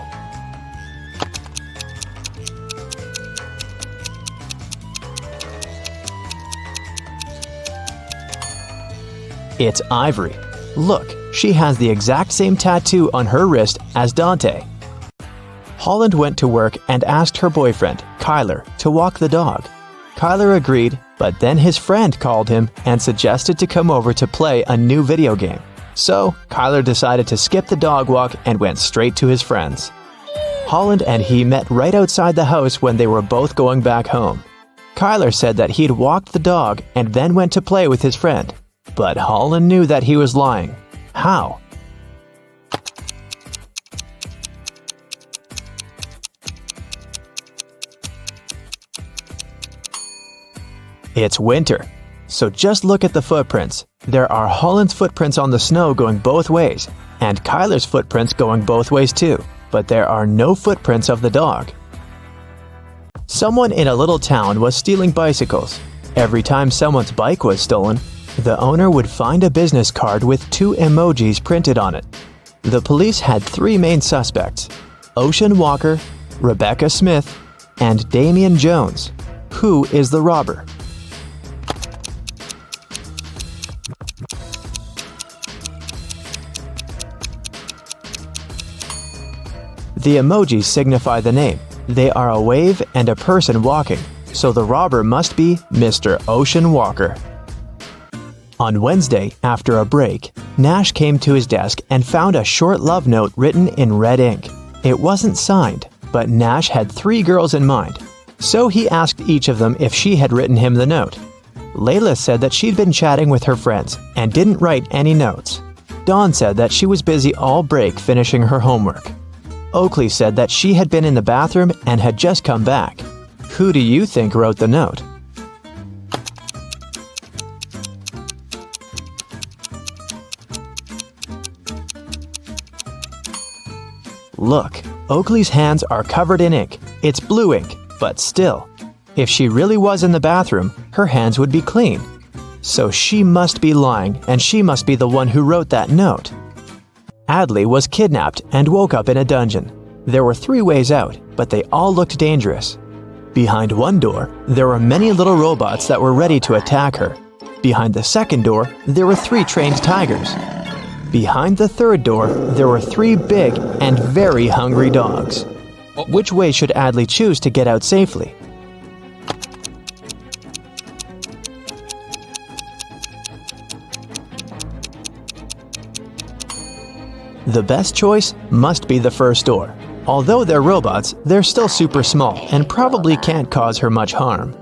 S3: It's Ivory. Look, she has the exact same tattoo on her wrist as Dante. Holland went to work and asked her boyfriend, Kyler, to walk the dog. Kyler agreed, but then his friend called him and suggested to come over to play a new video game. So, Kyler decided to skip the dog walk and went straight to his friends. Holland and he met right outside the house when they were both going back home. Kyler said that he'd walked the dog and then went to play with his friend. But Holland knew that he was lying. How? It's winter, so just look at the footprints. There are Holland's footprints on the snow going both ways, and Kyler's footprints going both ways too, but there are no footprints of the dog. Someone in a little town was stealing bicycles. Every time someone's bike was stolen, the owner would find a business card with 2 emojis printed on it. The police had 3 main suspects, Ocean Walker, Rebecca Smith, and Damian Jones. Who is the robber? The emojis signify the name. They are a wave and a person walking, so the robber must be Mr. Ocean Walker. On Wednesday, after a break, Nash came to his desk and found a short love note written in red ink. It wasn't signed, but Nash had 3 girls in mind, so he asked each of them if she had written him the note. Layla said that she'd been chatting with her friends and didn't write any notes. Dawn said that she was busy all break finishing her homework. Oakley said that she had been in the bathroom and had just come back. Who do you think wrote the note? Look, Oakley's hands are covered in ink. It's blue ink, but still. If she really was in the bathroom, her hands would be clean. So she must be lying, and she must be the one who wrote that note. Adley was kidnapped and woke up in a dungeon. There were 3 ways out, but they all looked dangerous. Behind one door, there were many little robots that were ready to attack her. Behind the second door, there were 3 trained tigers. Behind the third door, there were 3 big and very hungry dogs. Which way should Adley choose to get out safely? The best choice must be the first door. Although they're robots, they're still super small and probably can't cause her much harm.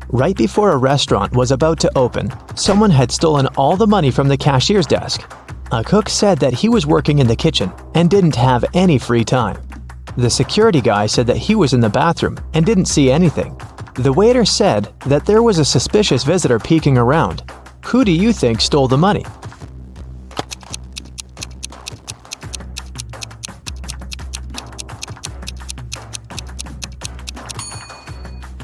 S3: Right before a restaurant was about to open, someone had stolen all the money from the cashier's desk. A cook said that he was working in the kitchen and didn't have any free time. The security guy said that he was in the bathroom and didn't see anything. The waiter said that there was a suspicious visitor peeking around. Who do you think stole the money?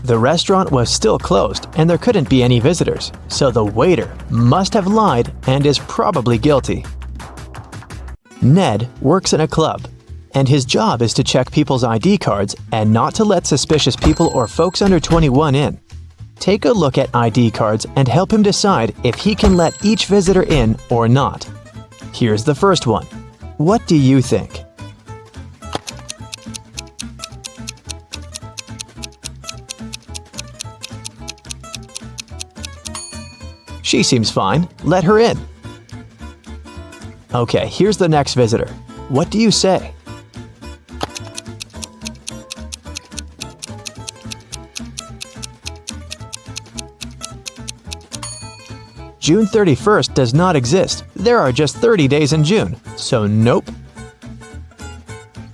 S3: The restaurant was still closed and there couldn't be any visitors, so the waiter must have lied and is probably guilty. Ned works in a club, and his job is to check people's ID cards and not to let suspicious people or folks under 21 in. Take a look at ID cards and help him decide if he can let each visitor in or not. Here's the first one. What do you think? She seems fine. Let her in. Okay, here's the next visitor. What do you say? June 31st does not exist. There are just 30 days in June, so nope.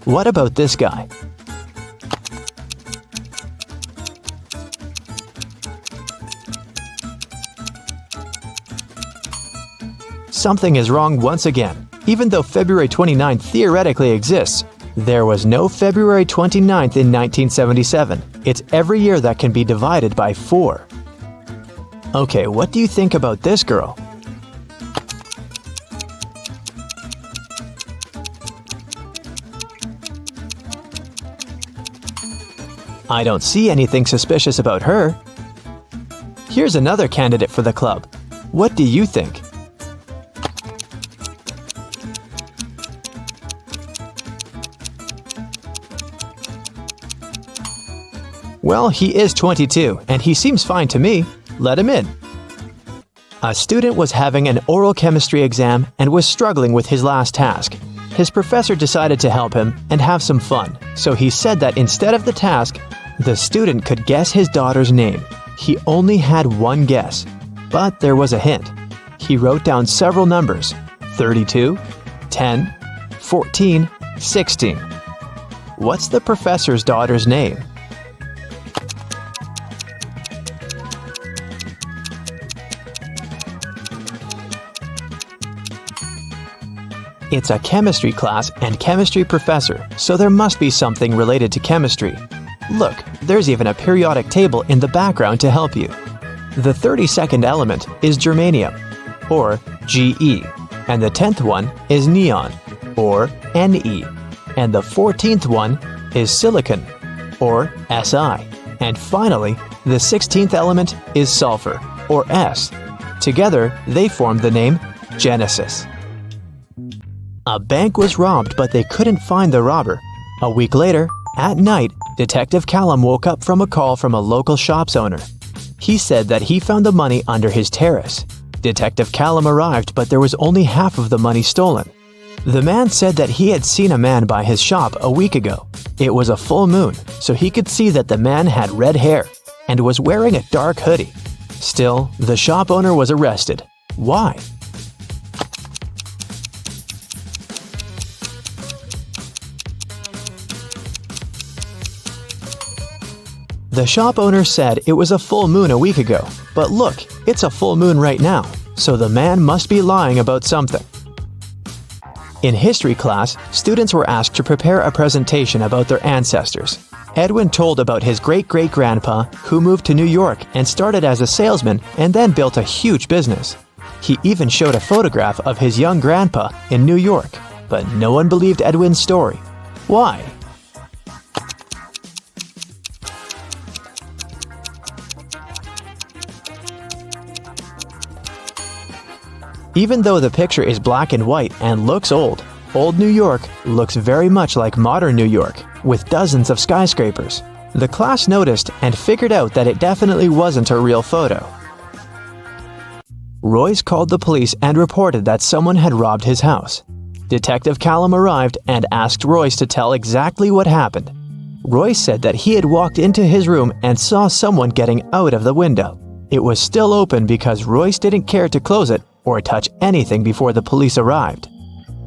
S3: What about this guy? Something is wrong once again. Even though February 29th theoretically exists, there was no February 29th in 1977. It's every year that can be divided by 4. Okay, what do you think about this girl? I don't see anything suspicious about her. Here's another candidate for the club. What do you think? Well, he is 22, and he seems fine to me. Let him in. A student was having an oral chemistry exam and was struggling with his last task. His professor decided to help him and have some fun, so he said that instead of the task, the student could guess his daughter's name. He only had one guess, but there was a hint. He wrote down several numbers: 32, 10, 14, 16. What's the professor's daughter's name? It's a chemistry class and chemistry professor, so there must be something related to chemistry. Look, there's even a periodic table in the background to help you. The 32nd element is germanium, or Ge, and the 10th one is neon, or Ne, and the 14th one is silicon, or Si, and finally, the 16th element is sulfur, or S. Together, they form the name Genesis. A bank was robbed, but they couldn't find the robber. A week later, at night, Detective Callum woke up from a call from a local shop's owner. He said that he found the money under his terrace. Detective Callum arrived, but there was only half of the money stolen. The man said that he had seen a man by his shop a week ago. It was a full moon, so he could see that the man had red hair and was wearing a dark hoodie. Still, the shop owner was arrested. Why? The shop owner said it was a full moon a week ago, but look, it's a full moon right now, so the man must be lying about something. In history class, students were asked to prepare a presentation about their ancestors. Edwin told about his great-great-grandpa who moved to New York and started as a salesman and then built a huge business. He even showed a photograph of his young grandpa in New York, but no one believed Edwin's story. Why? Even though the picture is black and white and looks old, old New York looks very much like modern New York, with dozens of skyscrapers. The class noticed and figured out that it definitely wasn't a real photo. Royce called the police and reported that someone had robbed his house. Detective Callum arrived and asked Royce to tell exactly what happened. Royce said that he had walked into his room and saw someone getting out of the window. It was still open because Royce didn't care to close it or touch anything before the police arrived.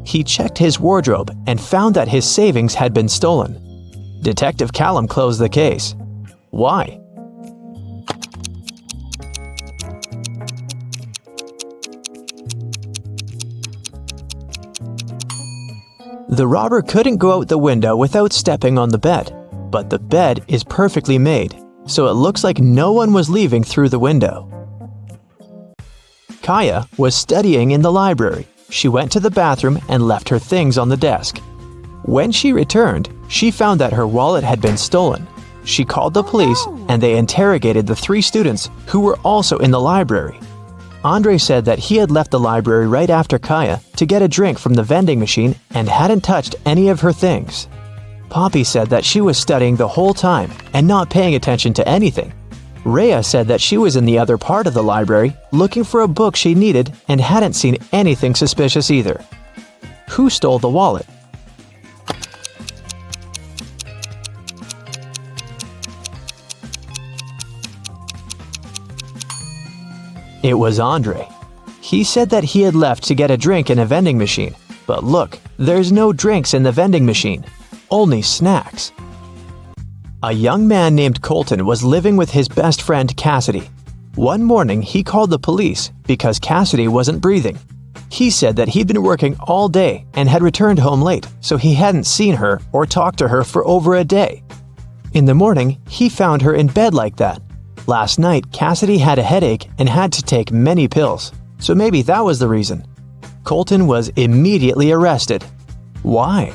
S3: He checked his wardrobe and found that his savings had been stolen. Detective Callum closed the case. Why? The robber couldn't go out the window without stepping on the bed, but the bed is perfectly made, so it looks like no one was leaving through the window. Kaya was studying in the library. She went to the bathroom and left her things on the desk. When she returned, she found that her wallet had been stolen. She called the police and they interrogated the 3 students who were also in the library. Andre said that he had left the library right after Kaya to get a drink from the vending machine and hadn't touched any of her things. Poppy said that she was studying the whole time and not paying attention to anything. Rhea said that she was in the other part of the library looking for a book she needed and hadn't seen anything suspicious either. Who stole the wallet? It was Andre. He said that he had left to get a drink in a vending machine. But look, there's no drinks in the vending machine, only snacks. A young man named Colton was living with his best friend Cassidy. One morning, he called the police because Cassidy wasn't breathing. He said that he'd been working all day and had returned home late, so he hadn't seen her or talked to her for over a day. In the morning, he found her in bed like that. Last night, Cassidy had a headache and had to take many pills, so maybe that was the reason. Colton was immediately arrested. Why?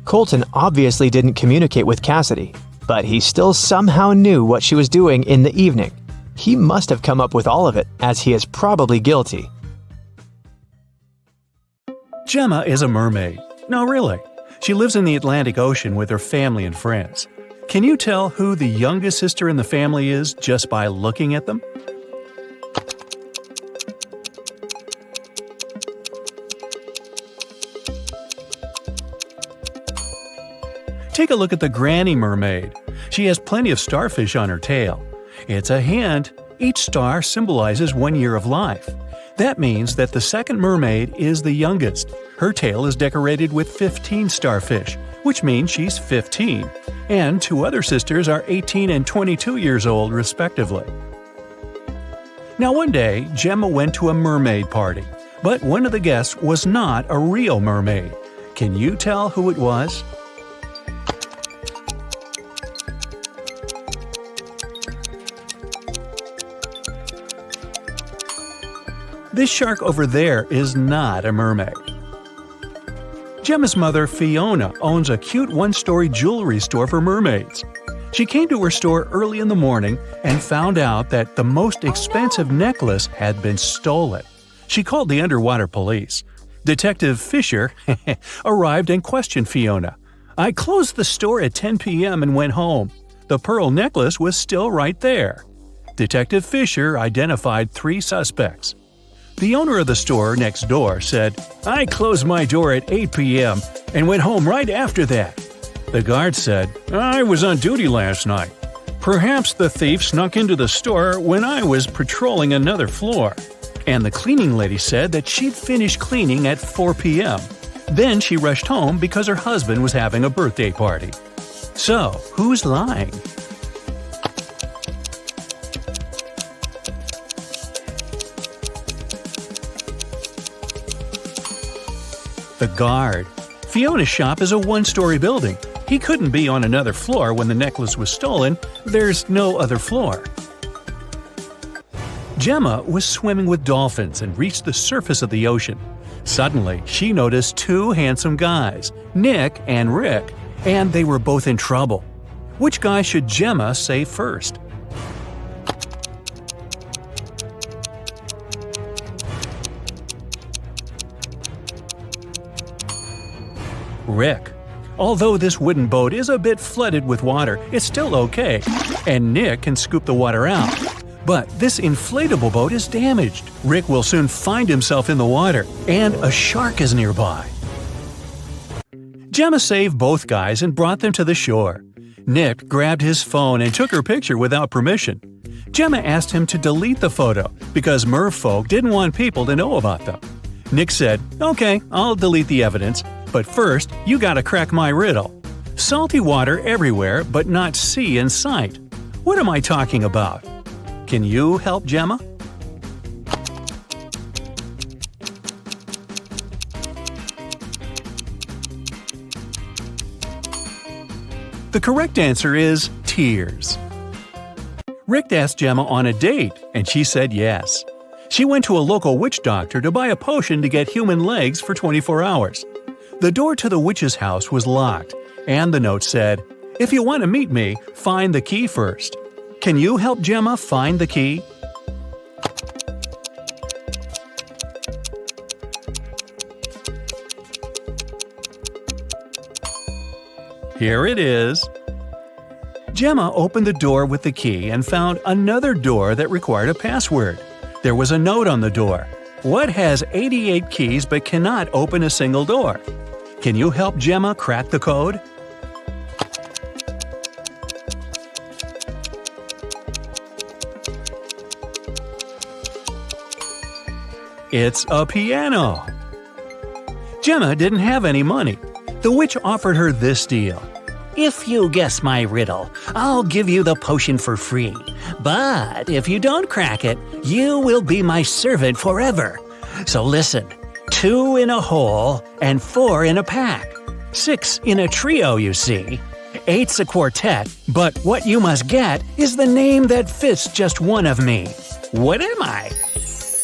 S3: Colton obviously didn't communicate with Cassidy, but he still somehow knew what she was doing in the evening. He must have come up with all of it, as he is probably guilty.
S1: Gemma is a mermaid. No, really. She lives in the Atlantic Ocean with her family and friends. Can you tell who the youngest sister in the family is just by looking at them? Take a look at the granny mermaid. She has plenty of starfish on her tail. It's a hint. Each star symbolizes 1 year of life. That means that the second mermaid is the youngest. Her tail is decorated with 15 starfish, which means she's 15. And 2 other sisters are 18 and 22 years old, respectively. Now one day, Gemma went to a mermaid party, but one of the guests was not a real mermaid. Can you tell who it was? This shark over there is not a mermaid. Gemma's mother, Fiona, owns a cute one-story jewelry store for mermaids. She came to her store early in the morning and found out that the most expensive necklace had been stolen. She called the underwater police. Detective Fisher arrived and questioned Fiona. "I closed the store at 10 p.m. and went home. The pearl necklace was still right there." Detective Fisher identified 3 suspects. The owner of the store next door said, "I closed my door at 8 p.m. and went home right after that." The guard said, "I was on duty last night. Perhaps the thief snuck into the store when I was patrolling another floor." And the cleaning lady said that she'd finished cleaning at 4 p.m. Then she rushed home because her husband was having a birthday party. So, who's lying? The guard. Fiona's shop is a one-story building. He couldn't be on another floor when the necklace was stolen. There's no other floor. Gemma was swimming with dolphins and reached the surface of the ocean. Suddenly, she noticed 2 handsome guys, Nick and Rick, and they were both in trouble. Which guy should Gemma save first? Rick. Although this wooden boat is a bit flooded with water, it's still okay, and Nick can scoop the water out. But this inflatable boat is damaged. Rick will soon find himself in the water, and a shark is nearby. Gemma saved both guys and brought them to the shore. Nick grabbed his phone and took her picture without permission. Gemma asked him to delete the photo because merfolk didn't want people to know about them. Nick said, "Okay, I'll delete the evidence, but first, you gotta crack my riddle. Salty water everywhere, but not sea in sight. What am I talking about?" Can you help Gemma? The correct answer is tears. Rick asked Gemma on a date, and she said yes. She went to a local witch doctor to buy a potion to get human legs for 24 hours. The door to the witch's house was locked, and the note said, "If you want to meet me, find the key first." Can you help Gemma find the key? Here it is. Gemma opened the door with the key and found another door that required a password. There was a note on the door. What has 88 keys but cannot open a single door? Can you help Gemma crack the code? It's a piano. Gemma didn't have any money. The witch offered her this deal.
S5: If you guess my riddle, I'll give you the potion for free. But if you don't crack it, you will be my servant forever. So listen, 2 in a hole and 4 in a pack. 6 in a trio, you see. 8's a quartet, but what you must get is the name that fits just one of me. What am I?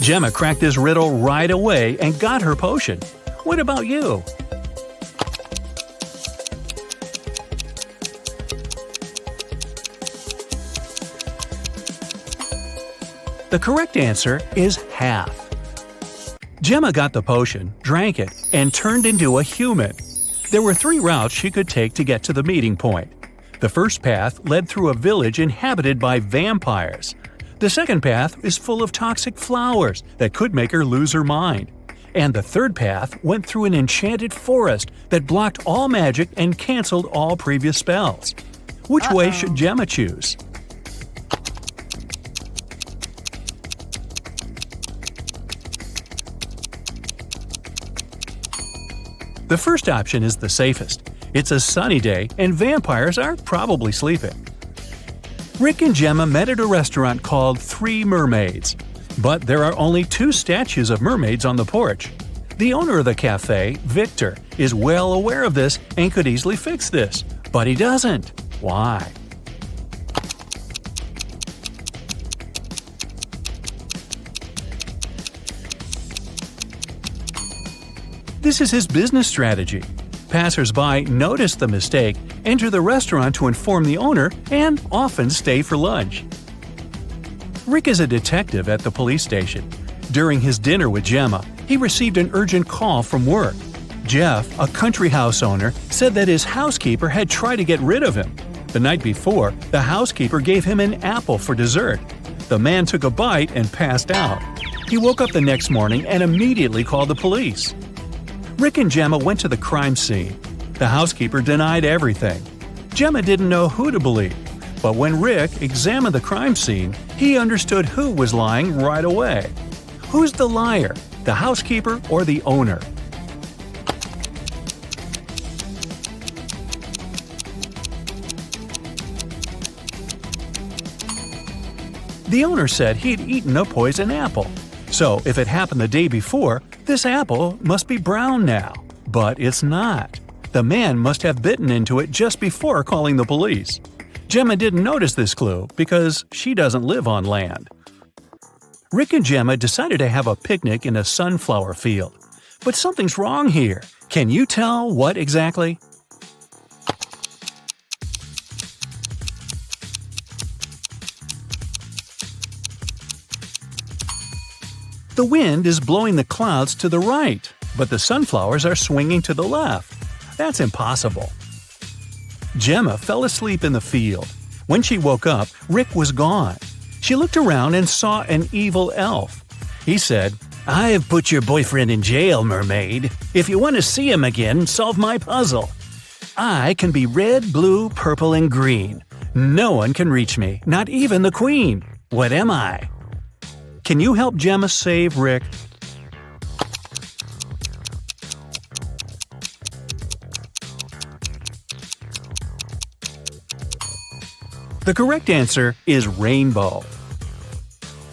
S1: Gemma cracked this riddle right away and got her potion. What about you? The correct answer is half. Gemma got the potion, drank it, and turned into a human. There were 3 routes she could take to get to the meeting point. The first path led through a village inhabited by vampires. The second path is full of toxic flowers that could make her lose her mind. And the third path went through an enchanted forest that blocked all magic and canceled all previous spells. Which way should Gemma choose? The first option is the safest. It's a sunny day and vampires are probably sleeping. Rick and Gemma met at a restaurant called 3 Mermaids. But there are only 2 statues of mermaids on the porch. The owner of the cafe, Victor, is well aware of this and could easily fix this. But he doesn't. Why? This is his business strategy. Passers-by notice the mistake, enter the restaurant to inform the owner, and often stay for lunch. Rick is a detective at the police station. During his dinner with Gemma, he received an urgent call from work. Jeff, a country house owner, said that his housekeeper had tried to get rid of him. The night before, the housekeeper gave him an apple for dessert. The man took a bite and passed out. He woke up the next morning and immediately called the police. Rick and Gemma went to the crime scene. The housekeeper denied everything. Gemma didn't know who to believe, but when Rick examined the crime scene, he understood who was lying right away. Who's the liar, the housekeeper or the owner? The owner said he'd eaten a poison apple. So if it happened the day before, this apple must be brown now. But it's not. The man must have bitten into it just before calling the police. Gemma didn't notice this clue because she doesn't live on land. Rick and Gemma decided to have a picnic in a sunflower field. But something's wrong here. Can you tell what exactly? The wind is blowing the clouds to the right, but the sunflowers are swinging to the left. That's impossible. Gemma fell asleep in the field. When she woke up, Rick was gone. She looked around and saw an evil elf. He said, "I have put your boyfriend in jail, Mermaid. If you want to see him again, solve my puzzle. I can be red, blue, purple, and green. No one can reach me, not even the queen. What am I?" Can you help Gemma save Rick? The correct answer is rainbow.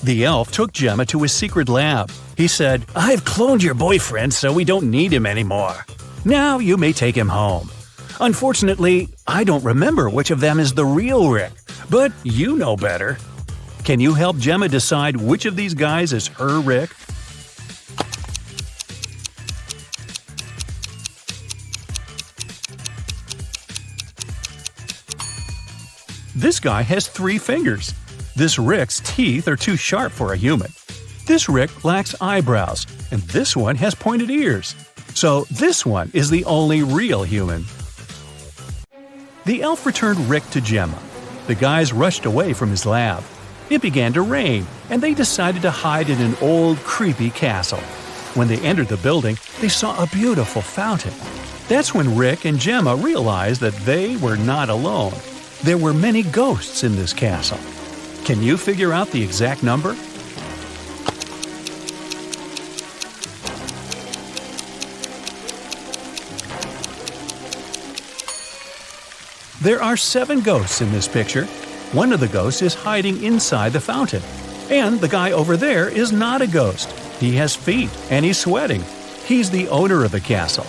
S1: The elf took Gemma to his secret lab. He said, "I've cloned your boyfriend so we don't need him anymore. Now you may take him home. Unfortunately, I don't remember which of them is the real Rick, but you know better. Can you help Gemma decide which of these guys is her Rick? This guy has 3 fingers. This Rick's teeth are too sharp for a human. This Rick lacks eyebrows, and this one has pointed ears. So this one is the only real human. The elf returned Rick to Gemma. The guys rushed away from his lab. It began to rain, and they decided to hide in an old, creepy castle. When they entered the building, they saw a beautiful fountain. That's when Rick and Gemma realized that they were not alone. There were many ghosts in this castle. Can you figure out the exact number? There are 7 ghosts in this picture. One of the ghosts is hiding inside the fountain. And the guy over there is not a ghost. He has feet and he's sweating. He's the owner of the castle.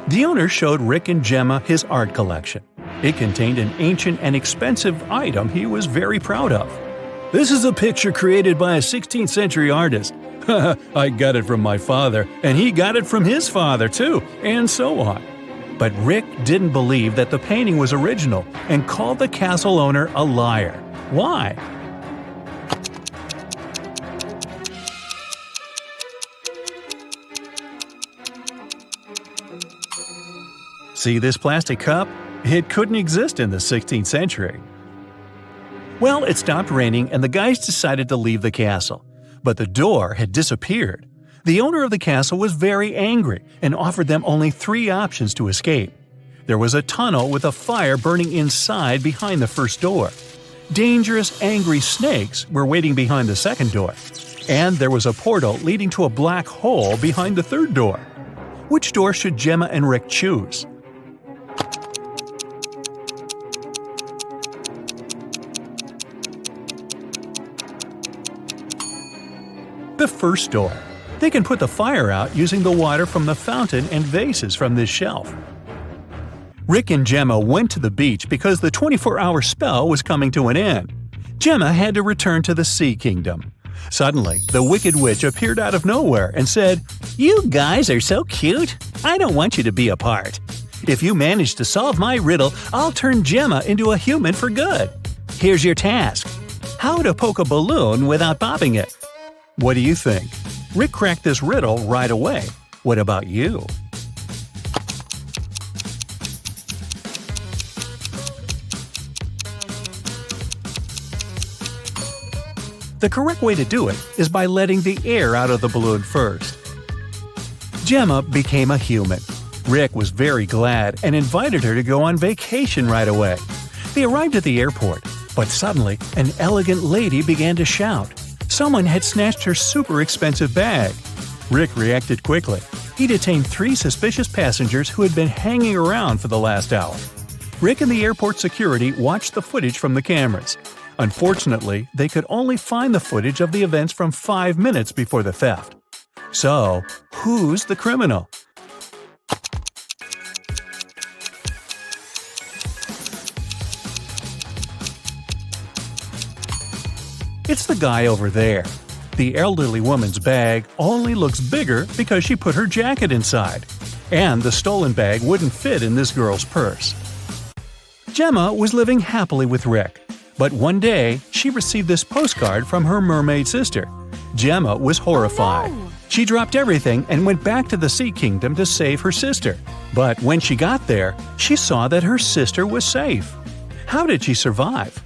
S1: The owner showed Rick and Gemma his art collection. It contained an ancient and expensive item he was very proud of. "This is a picture created by a 16th century artist. I got it from my father, and he got it from his father too, and so on." But Rick didn't believe that the painting was original and called the castle owner a liar. Why? See this plastic cup? It couldn't exist in the 16th century. Well, it stopped raining and the guys decided to leave the castle. But the door had disappeared. The owner of the castle was very angry and offered them only 3 options to escape. There was a tunnel with a fire burning inside behind the first door. Dangerous, angry snakes were waiting behind the second door. And there was a portal leading to a black hole behind the third door. Which door should Gemma and Rick choose? The first door. They can put the fire out using the water from the fountain and vases from this shelf. Rick and Gemma went to the beach because the 24-hour spell was coming to an end. Gemma had to return to the Sea Kingdom. Suddenly, the Wicked Witch appeared out of nowhere and said, "You guys are so cute. I don't want you to be apart. If you manage to solve my riddle, I'll turn Gemma into a human for good. Here's your task. How to poke a balloon without popping it." What do you think? Rick cracked this riddle right away. What about you? The correct way to do it is by letting the air out of the balloon first. Gemma became a human. Rick was very glad and invited her to go on vacation right away. They arrived at the airport, but suddenly an elegant lady began to shout. Someone had snatched her super expensive bag. Rick reacted quickly. He detained 3 suspicious passengers who had been hanging around for the last hour. Rick and the airport security watched the footage from the cameras. Unfortunately, they could only find the footage of the events from 5 minutes before the theft. So, who's the criminal? It's the guy over there. The elderly woman's bag only looks bigger because she put her jacket inside. And the stolen bag wouldn't fit in this girl's purse. Gemma was living happily with Rick. But one day, she received this postcard from her mermaid sister. Gemma was horrified. She dropped everything and went back to the Sea Kingdom to save her sister. But when she got there, she saw that her sister was safe. How did she survive?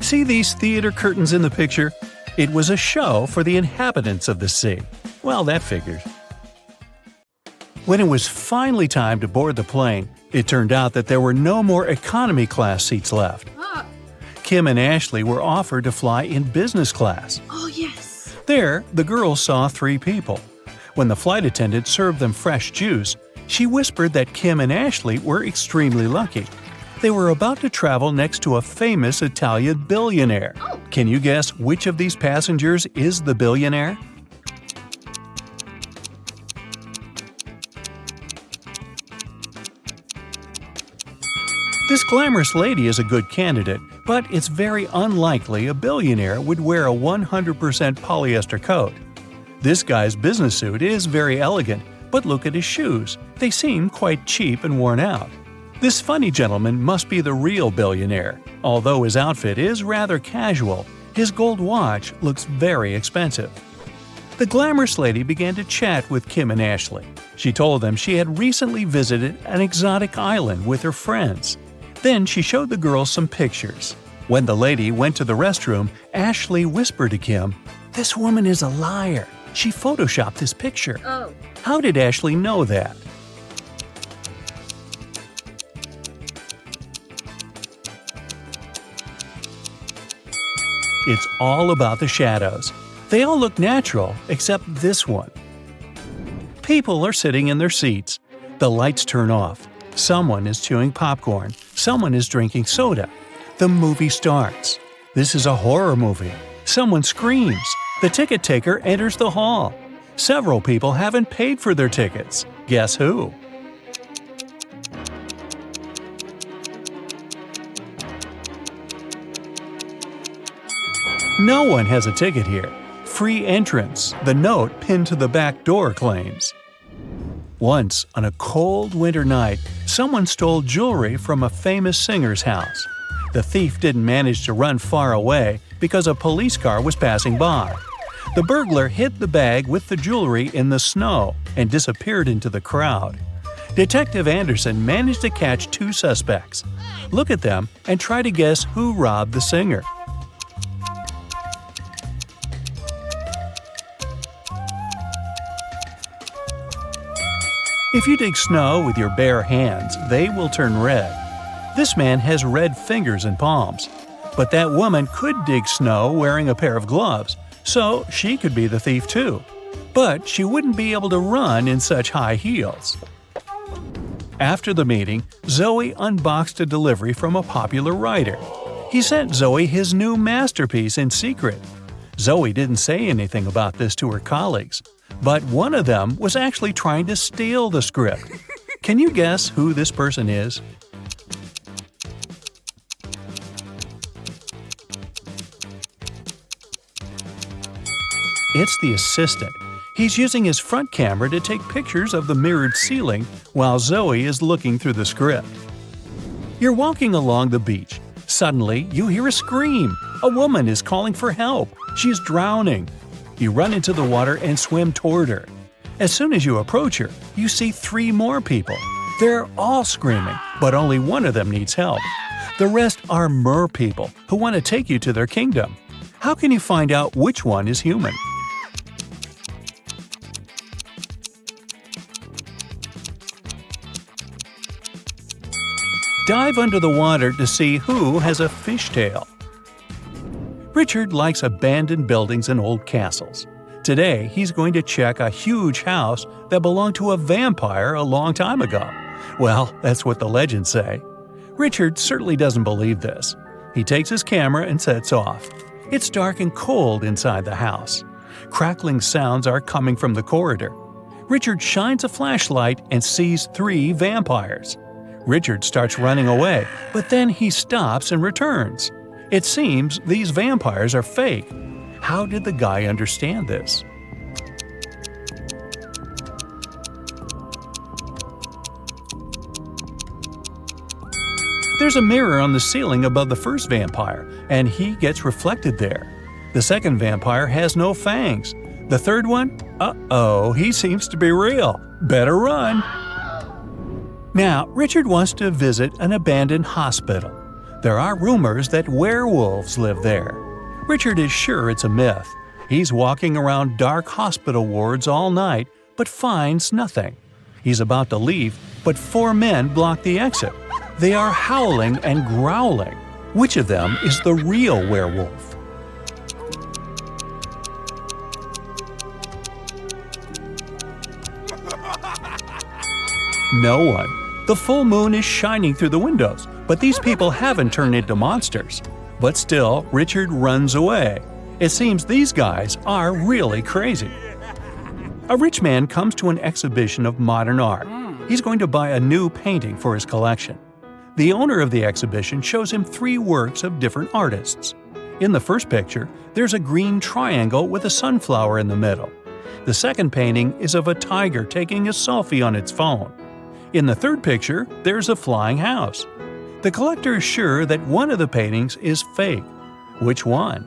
S1: See these theater curtains in the picture? It was a show for the inhabitants of the sea. Well, that figures. When it was finally time to board the plane, it turned out that there were no more economy class seats left. Kim and Ashley were offered to fly in business class.
S6: Oh, yes.
S1: There, the girls saw 3 people. When the flight attendant served them fresh juice, she whispered that Kim and Ashley were extremely lucky. They were about to travel next to a famous Italian billionaire.
S6: Oh.
S1: Can you guess which of these passengers is the billionaire? This glamorous lady is a good candidate, but it's very unlikely a billionaire would wear a 100% polyester coat. This guy's business suit is very elegant, but look at his shoes. They seem quite cheap and worn out. This funny gentleman must be the real billionaire. Although his outfit is rather casual, his gold watch looks very expensive. The glamorous lady began to chat with Kim and Ashley. She told them she had recently visited an exotic island with her friends. Then she showed the girls some pictures. When the lady went to the restroom, Ashley whispered to Kim, "This woman is a liar. She photoshopped this picture."
S6: Oh.
S1: How did Ashley know that? It's all about the shadows. They all look natural except this one. People are sitting in their seats. The lights turn off. Someone is chewing popcorn. Someone is drinking soda. The movie starts. This is a horror movie. Someone screams. The ticket taker enters the hall. Several people haven't paid for their tickets. Guess who? No one has a ticket here. Free entrance, the note pinned to the back door claims. Once, on a cold winter night, someone stole jewelry from a famous singer's house. The thief didn't manage to run far away because a police car was passing by. The burglar hid the bag with the jewelry in the snow and disappeared into the crowd. Detective Anderson managed to catch two suspects. Look at them and try to guess who robbed the singer. If you dig snow with your bare hands, they will turn red. This man has red fingers and palms. But that woman could dig snow wearing a pair of gloves, so she could be the thief too. But she wouldn't be able to run in such high heels. After the meeting, Zoe unboxed a delivery from a popular writer. He sent Zoe his new masterpiece in secret. Zoe didn't say anything about this to her colleagues, but one of them was actually trying to steal the script. Can you guess who this person is? It's the assistant. He's using his front camera to take pictures of the mirrored ceiling while Zoe is looking through the script. You're walking along the beach. Suddenly, you hear a scream. A woman is calling for help. She's drowning. You run into the water and swim toward her. As soon as you approach her, you see 3 more people. They're all screaming, but only one of them needs help. The rest are mer people who want to take you to their kingdom. How can you find out which one is human? Dive under the water to see who has a fishtail. Richard likes abandoned buildings and old castles. Today, he's going to check a huge house that belonged to a vampire a long time ago. Well, that's what the legends say. Richard certainly doesn't believe this. He takes his camera and sets off. It's dark and cold inside the house. Crackling sounds are coming from the corridor. Richard shines a flashlight and sees 3 vampires. Richard starts running away, but then he stops and returns. It seems these vampires are fake. How did the guy understand this? There's a mirror on the ceiling above the first vampire, and he gets reflected there. The second vampire has no fangs. The third one? Uh-oh, he seems to be real. Better run. Now, Richard wants to visit an abandoned hospital. There are rumors that werewolves live there. Richard is sure it's a myth. He's walking around dark hospital wards all night, but finds nothing. He's about to leave, but 4 men block the exit. They are howling and growling. Which of them is the real werewolf? No one. The full moon is shining through the windows, but these people haven't turned into monsters. But still, Richard runs away. It seems these guys are really crazy. A rich man comes to an exhibition of modern art. He's going to buy a new painting for his collection. The owner of the exhibition shows him 3 works of different artists. In the first picture, there's a green triangle with a sunflower in the middle. The second painting is of a tiger taking a selfie on its phone. In the third picture, there's a flying house. The collector is sure that one of the paintings is fake. Which one?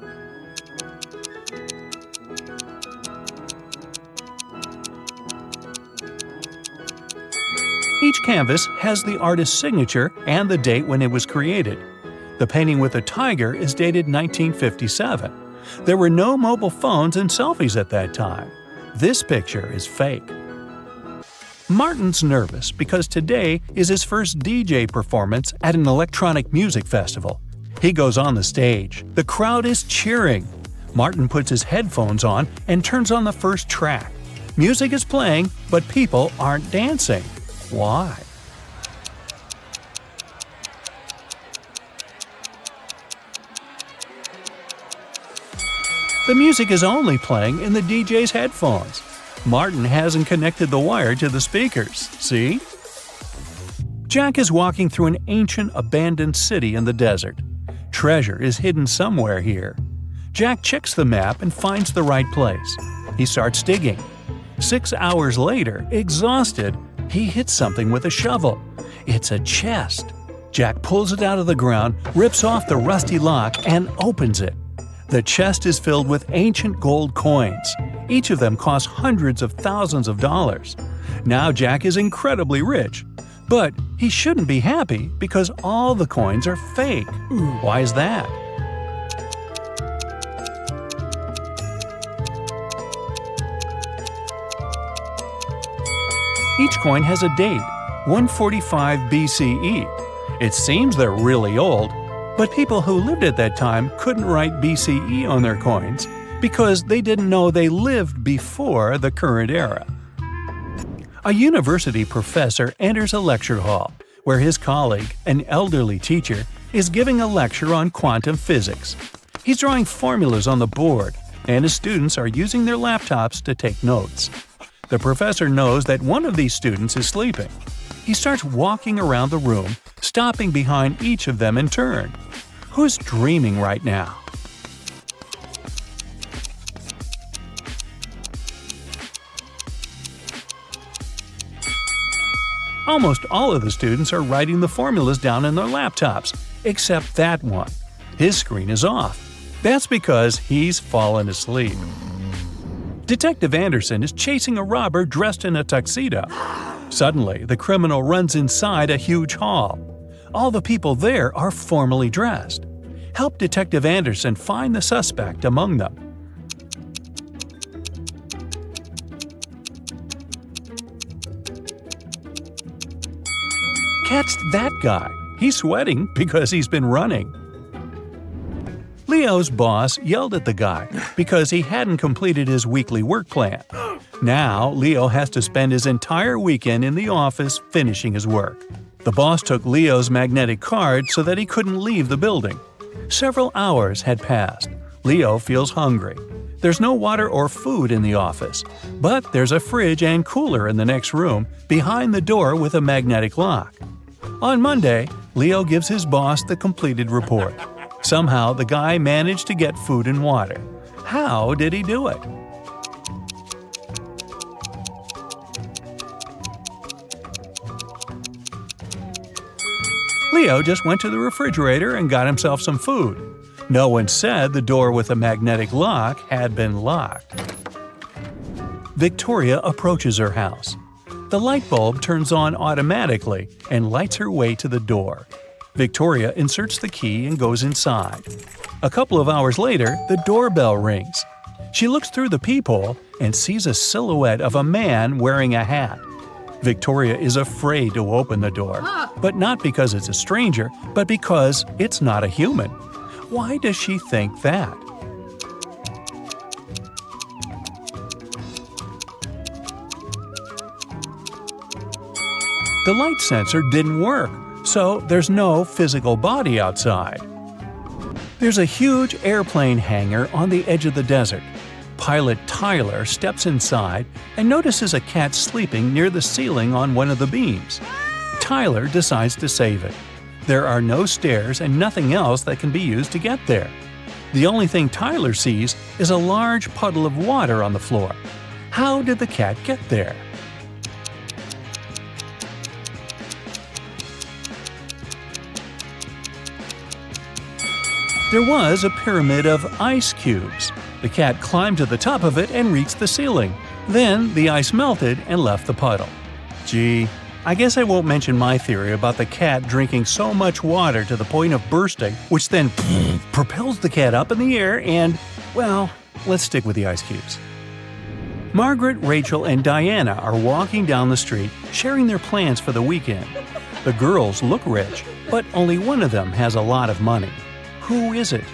S1: Each canvas has the artist's signature and the date when it was created. The painting with the tiger is dated 1957. There were no mobile phones and selfies at that time. This picture is fake. Martin's nervous because today is his first DJ performance at an electronic music festival. He goes on the stage. The crowd is cheering. Martin puts his headphones on and turns on the first track. Music is playing, but people aren't dancing. Why? The music is only playing in the DJ's headphones. Martin hasn't connected the wire to the speakers, see? Jack is walking through an ancient, abandoned city in the desert. Treasure is hidden somewhere here. Jack checks the map and finds the right place. He starts digging. 6 hours later, exhausted, he hits something with a shovel. It's a chest. Jack pulls it out of the ground, rips off the rusty lock, and opens it. The chest is filled with ancient gold coins. Each of them costs hundreds of thousands of dollars. Now Jack is incredibly rich. But he shouldn't be happy because all the coins are fake. Why is that? Each coin has a date, 145 BCE. It seems they're really old, but people who lived at that time couldn't write BCE on their coins because they didn't know they lived before the current era. A university professor enters a lecture hall where his colleague, an elderly teacher, is giving a lecture on quantum physics. He's drawing formulas on the board, and his students are using their laptops to take notes. The professor knows that one of these students is sleeping. He starts walking around the room, stopping behind each of them in turn. Who's dreaming right now? Almost all of the students are writing the formulas down in their laptops, except that one. His screen is off. That's because he's fallen asleep. Detective Anderson is chasing a robber dressed in a tuxedo. Suddenly, the criminal runs inside a huge hall. All the people there are formally dressed. Help Detective Anderson find the suspect among them. Catch that guy. He's sweating because he's been running. Leo's boss yelled at the guy because he hadn't completed his weekly work plan. Now, Leo has to spend his entire weekend in the office finishing his work. The boss took Leo's magnetic card so that he couldn't leave the building. Several hours had passed. Leo feels hungry. There's no water or food in the office, but there's a fridge and cooler in the next room behind the door with a magnetic lock. On Monday, Leo gives his boss the completed report. Somehow, the guy managed to get food and water. How did he do it? Leo just went to the refrigerator and got himself some food. No one said the door with a magnetic lock had been locked. Victoria approaches her house. The light bulb turns on automatically and lights her way to the door. Victoria inserts the key and goes inside. A couple of hours later, the doorbell rings. She looks through the peephole and sees a silhouette of a man wearing a hat. Victoria is afraid to open the door, but not because it's a stranger, but because it's not a human. Why does she think that? The light sensor didn't work, so there's no physical body outside. There's a huge airplane hangar on the edge of the desert. Pilot Tyler steps inside and notices a cat sleeping near the ceiling on one of the beams. Tyler decides to save it. There are no stairs and nothing else that can be used to get there. The only thing Tyler sees is a large puddle of water on the floor. How did the cat get there? There was a pyramid of ice cubes. The cat climbed to the top of it and reached the ceiling. Then the ice melted and left the puddle. Gee, I guess I won't mention my theory about the cat drinking so much water to the point of bursting, which then propels the cat up in the air and, well, let's stick with the ice cubes. Margaret, Rachel, and Diana are walking down the street, sharing their plans for the weekend. The girls look rich, but only one of them has a lot of money. Who is it?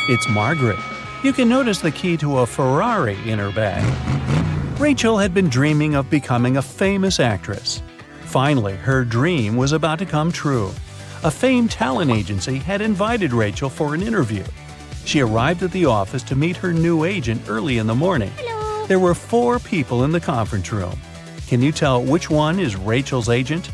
S1: It's Margaret. You can notice the key to a Ferrari in her bag. Rachel had been dreaming of becoming a famous actress. Finally, her dream was about to come true. A famed talent agency had invited Rachel for an interview. She arrived at the office to meet her new agent early in the morning.
S6: Hello.
S1: There were 4 people in the conference room. Can you tell which one is Rachel's agent?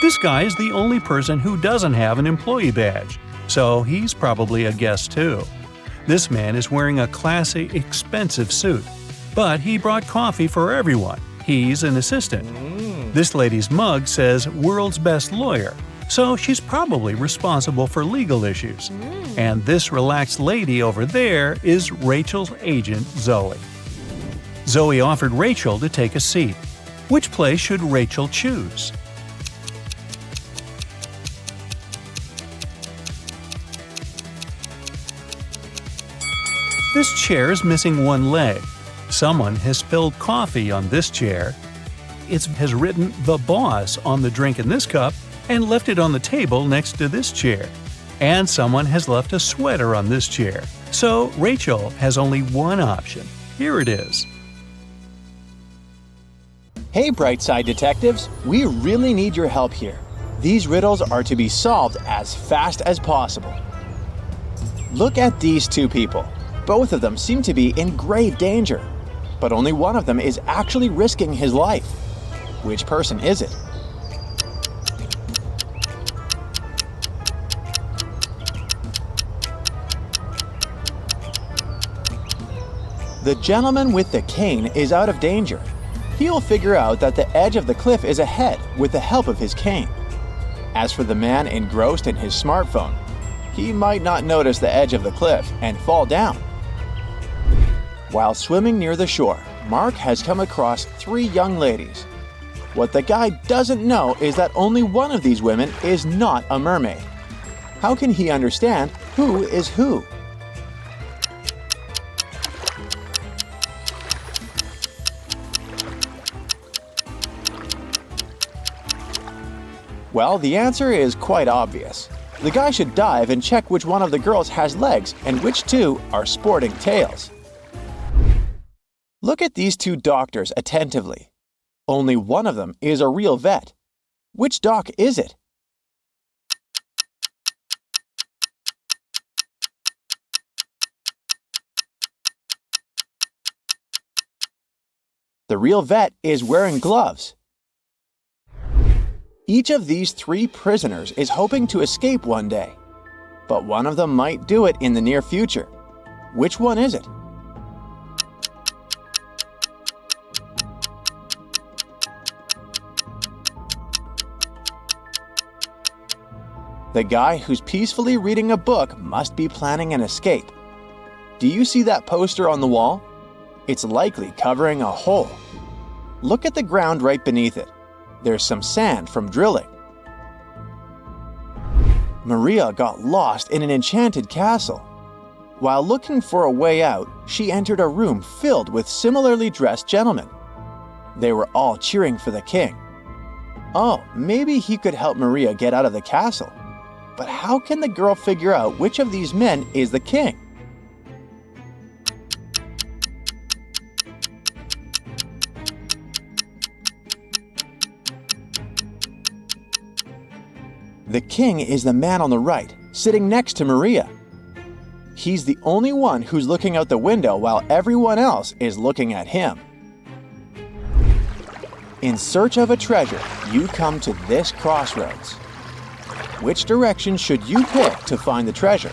S1: This guy is the only person who doesn't have an employee badge, so he's probably a guest too. This man is wearing a classy, expensive suit, but he brought coffee for everyone. He's an assistant. This lady's mug says "World's Best Lawyer," so she's probably responsible for legal issues. And this relaxed lady over there is Rachel's agent, Zoe. Zoe offered Rachel to take a seat. Which place should Rachel choose? This chair is missing one leg. Someone has spilled coffee on this chair. It has written "The Boss" on the drink in this cup and left it on the table next to this chair. And someone has left a sweater on this chair. So Rachel has only one option. Here it is.
S3: Hey, Brightside Detectives, we really need your help here. These riddles are to be solved as fast as possible. Look at these 2 people. Both of them seem to be in grave danger, but only one of them is actually risking his life. Which person is it? The gentleman with the cane is out of danger. He'll figure out that the edge of the cliff is ahead with the help of his cane. As for the man engrossed in his smartphone, he might not notice the edge of the cliff and fall down. While swimming near the shore, Mark has come across 3 young ladies. What the guy doesn't know is that only one of these women is not a mermaid. How can he understand who is who? Well, the answer is quite obvious. The guy should dive and check which one of the girls has legs and which 2 are sporting tails. Look at these 2 doctors attentively. Only one of them is a real vet. Which doc is it? The real vet is wearing gloves. Each of these 3 prisoners is hoping to escape one day, but one of them might do it in the near future. Which one is it? The guy who's peacefully reading a book must be planning an escape. Do you see that poster on the wall? It's likely covering a hole. Look at the ground right beneath it. There's some sand from drilling. Maria got lost in an enchanted castle. While looking for a way out, she entered a room filled with similarly dressed gentlemen. They were all cheering for the king. Oh, maybe he could help Maria get out of the castle. But how can the girl figure out which of these men is the king? The king is the man on the right, sitting next to Maria. He's the only one who's looking out the window while everyone else is looking at him. In search of a treasure, you come to this crossroads. Which direction should you pick to find the treasure?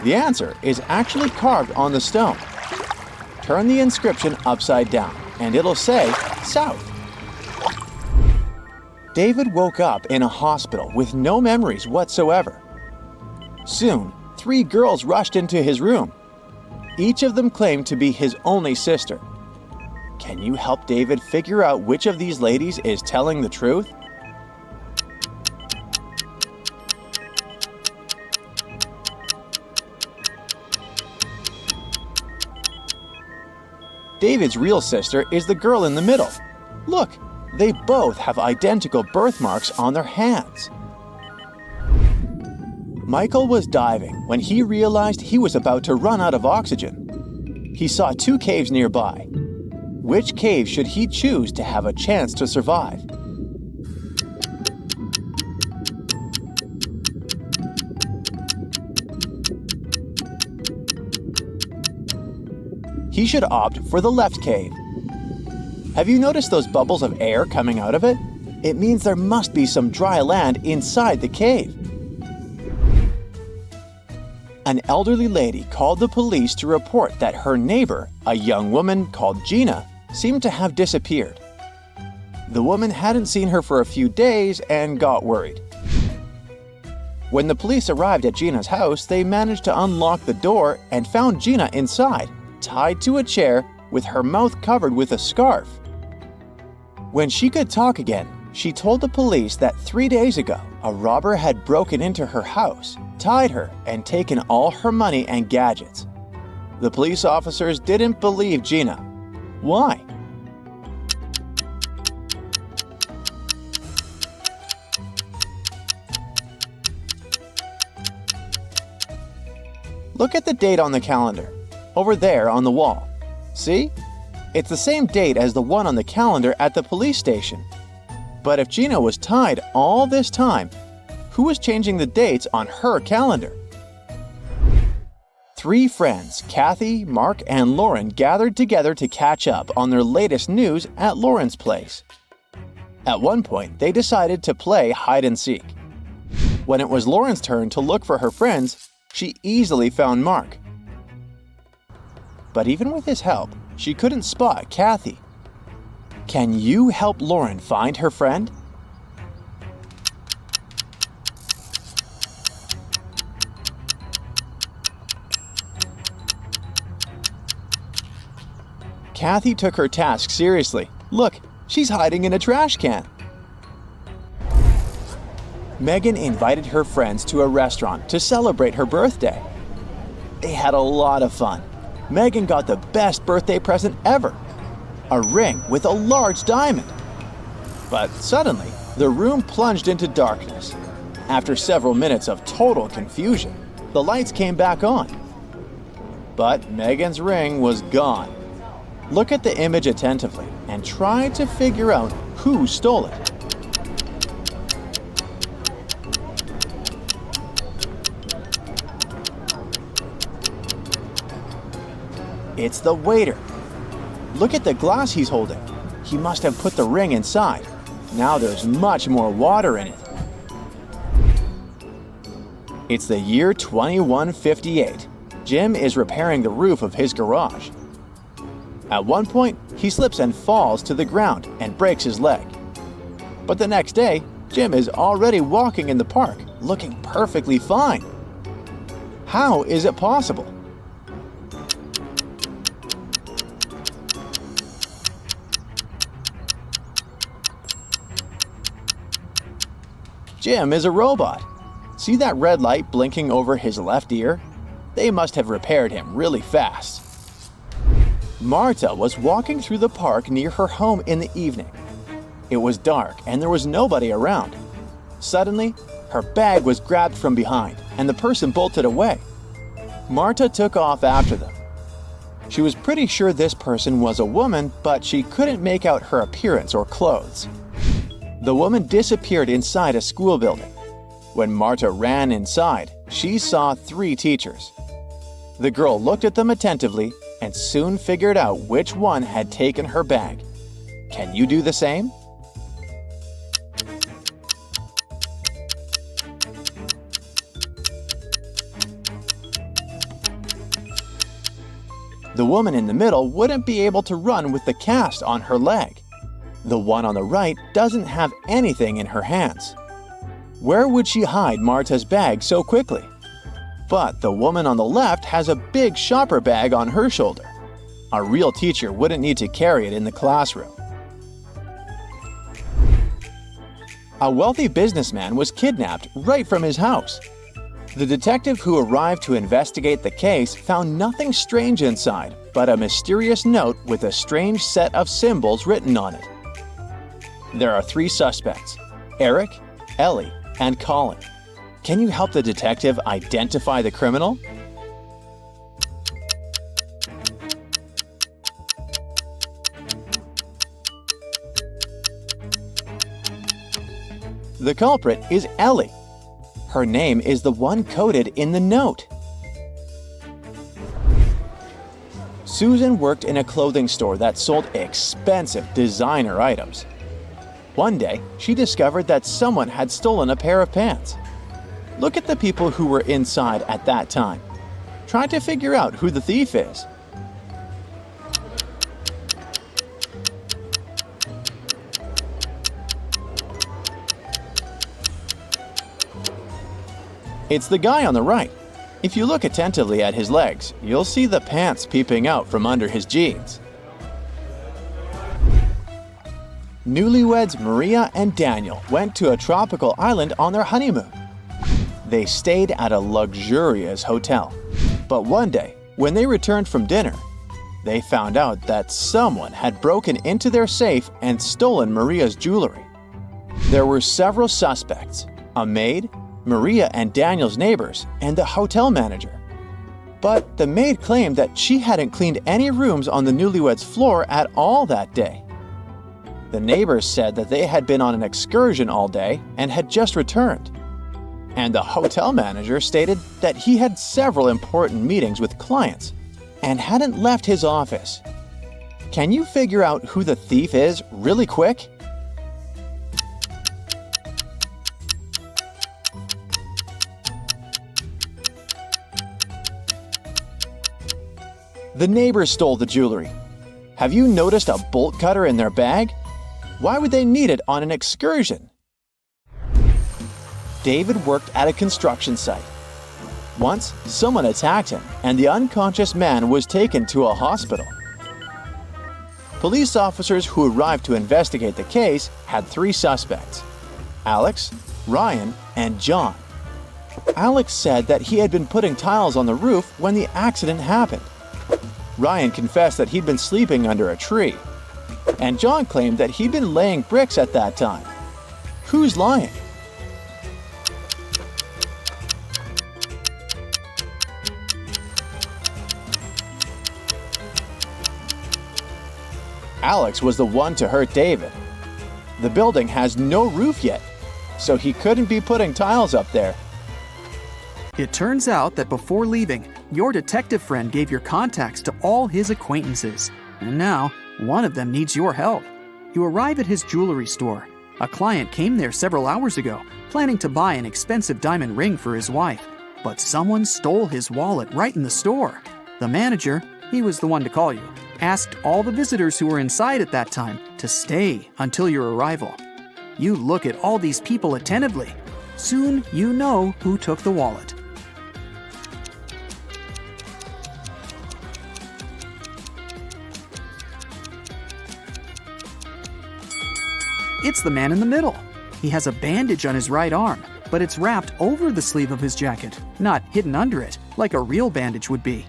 S3: The answer is actually carved on the stone. Turn the inscription upside down, and it'll say South. David woke up in a hospital with no memories whatsoever. Soon, 3 girls rushed into his room. Each of them claimed to be his only sister. Can you help David figure out which of these ladies is telling the truth? David's real sister is the girl in the middle. Look, they both have identical birthmarks on their hands. Michael was diving when he realized he was about to run out of oxygen. He saw 2 caves nearby. Which cave should he choose to have a chance to survive? He should opt for the left cave. Have you noticed those bubbles of air coming out of it? It means there must be some dry land inside the cave. An elderly lady called the police to report that her neighbor, a young woman called Gina, seemed to have disappeared. The woman hadn't seen her for a few days and got worried. When the police arrived at Gina's house, they managed to unlock the door and found Gina inside, tied to a chair with her mouth covered with a scarf. When she could talk again, she told the police that 3 days ago, a robber had broken into her house, tied her, and taken all her money and gadgets. The police officers didn't believe Gina. Why? Look at the date on the calendar, over there on the wall. See? It's the same date as the one on the calendar at the police station. But if Gina was tied all this time, who was changing the dates on her calendar? 3 friends, Kathy, Mark, and Lauren, gathered together to catch up on their latest news at Lauren's place. At one point, they decided to play hide and seek. When it was Lauren's turn to look for her friends, she easily found Mark. But even with his help, she couldn't spot Kathy. Can you help Lauren find her friend? Kathy took her task seriously. Look, she's hiding in a trash can. Megan invited her friends to a restaurant to celebrate her birthday. They had a lot of fun. Megan got the best birthday present ever, a ring with a large diamond. But suddenly, the room plunged into darkness. After several minutes of total confusion, the lights came back on. But Megan's ring was gone. Look at the image attentively and try to figure out who stole it. It's the waiter. Look at the glass he's holding. He must have put the ring inside. Now there's much more water in it. It's the year 2158. Jim is repairing the roof of his garage. At one point, he slips and falls to the ground and breaks his leg. But the next day, Jim is already walking in the park, looking perfectly fine. How is it possible? Jim is a robot. See that red light blinking over his left ear? They must have repaired him really fast. Marta was walking through the park near her home in the evening. It was dark and there was nobody around. Suddenly, her bag was grabbed from behind and the person bolted away. Marta took off after them. She was pretty sure this person was a woman, but she couldn't make out her appearance or clothes. The woman disappeared inside a school building. When Marta ran inside, she saw 3 teachers. The girl looked at them attentively and soon figured out which one had taken her bag. Can you do the same? The woman in the middle wouldn't be able to run with the cast on her leg. The one on the right doesn't have anything in her hands. Where would she hide Marta's bag so quickly? But the woman on the left has a big shopper bag on her shoulder. A real teacher wouldn't need to carry it in the classroom. A wealthy businessman was kidnapped right from his house. The detective who arrived to investigate the case found nothing strange inside, but a mysterious note with a strange set of symbols written on it. There are 3 suspects: Eric, Ellie, and Colin. Can you help the detective identify the criminal? The culprit is Ellie. Her name is the one coded in the note. Susan worked in a clothing store that sold expensive designer items. One day, she discovered that someone had stolen a pair of pants. Look at the people who were inside at that time. Try to figure out who the thief is. It's the guy on the right. If you look attentively at his legs, you'll see the pants peeping out from under his jeans. Newlyweds Maria and Daniel went to a tropical island on their honeymoon. They stayed at a luxurious hotel. But one day, when they returned from dinner, they found out that someone had broken into their safe and stolen Maria's jewelry. There were several suspects: a maid, Maria and Daniel's neighbors, and the hotel manager. But the maid claimed that she hadn't cleaned any rooms on the newlyweds' floor at all that day. The neighbors said that they had been on an excursion all day and had just returned. And the hotel manager stated that he had several important meetings with clients and hadn't left his office. Can you figure out who the thief is really quick? The neighbors stole the jewelry. Have you noticed a bolt cutter in their bag? Why would they need it on an excursion? David worked at a construction site. Once, someone attacked him, and the unconscious man was taken to a hospital. Police officers who arrived to investigate the case had 3 suspects: Alex, Ryan, and John. Alex said that he had been putting tiles on the roof when the accident happened. Ryan confessed that he'd been sleeping under a tree. And John claimed that he'd been laying bricks at that time. Who's lying? Alex was the one to hurt David. The building has no roof yet, so he couldn't be putting tiles up there.
S4: It turns out that before leaving, your detective friend gave your contacts to all his acquaintances. And now, one of them needs your help. You arrive at his jewelry store. A client came there several hours ago, planning to buy an expensive diamond ring for his wife. But someone stole his wallet right in the store. The manager, he was the one to call you, asked all the visitors who were inside at that time to stay until your arrival. You look at all these people attentively. Soon you know who took the wallet. It's the man in the middle. He has a bandage on his right arm, but it's wrapped over the sleeve of his jacket, not hidden under it, like a real bandage would be.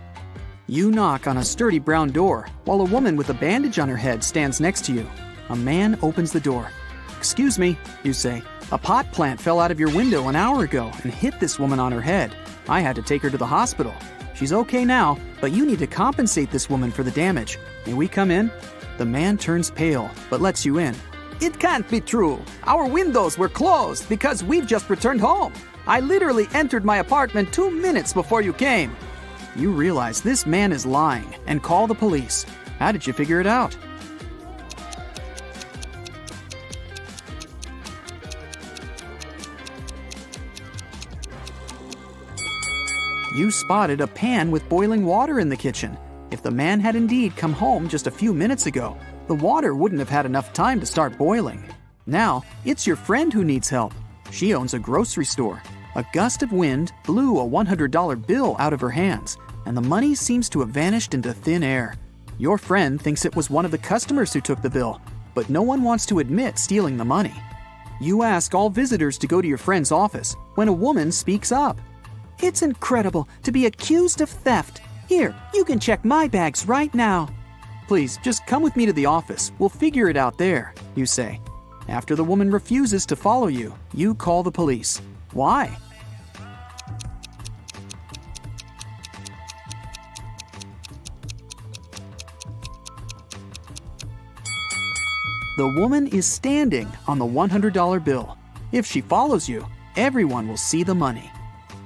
S4: You knock on a sturdy brown door, while a woman with a bandage on her head stands next to you. A man opens the door. "Excuse me," you say. "A pot plant fell out of your window an hour ago and hit this woman on her head. I had to take her to the hospital. She's okay now, but you need to compensate this woman for the damage. May we come in?" The man turns pale, but lets you in. "It can't be true. Our windows were closed because we've just returned home. I literally entered my apartment 2 minutes before you came." You realize this man is lying and call the police. How did you figure it out? You spotted a pan with boiling water in the kitchen. If the man had indeed come home just a few minutes ago, the water wouldn't have had enough time to start boiling. Now, it's your friend who needs help. She owns a grocery store. A gust of wind blew a $100 bill out of her hands, and the money seems to have vanished into thin air. Your friend thinks it was one of the customers who took the bill, but no one wants to admit stealing the money. You ask all visitors to go to your friend's office when a woman speaks up. It's incredible to be accused of theft. Here, you can check my bags right now. Please, just come with me to the office. We'll figure it out there, you say. After the woman refuses to follow you, you call the police. Why? The woman is standing on the $100 bill. If she follows you, everyone will see the money.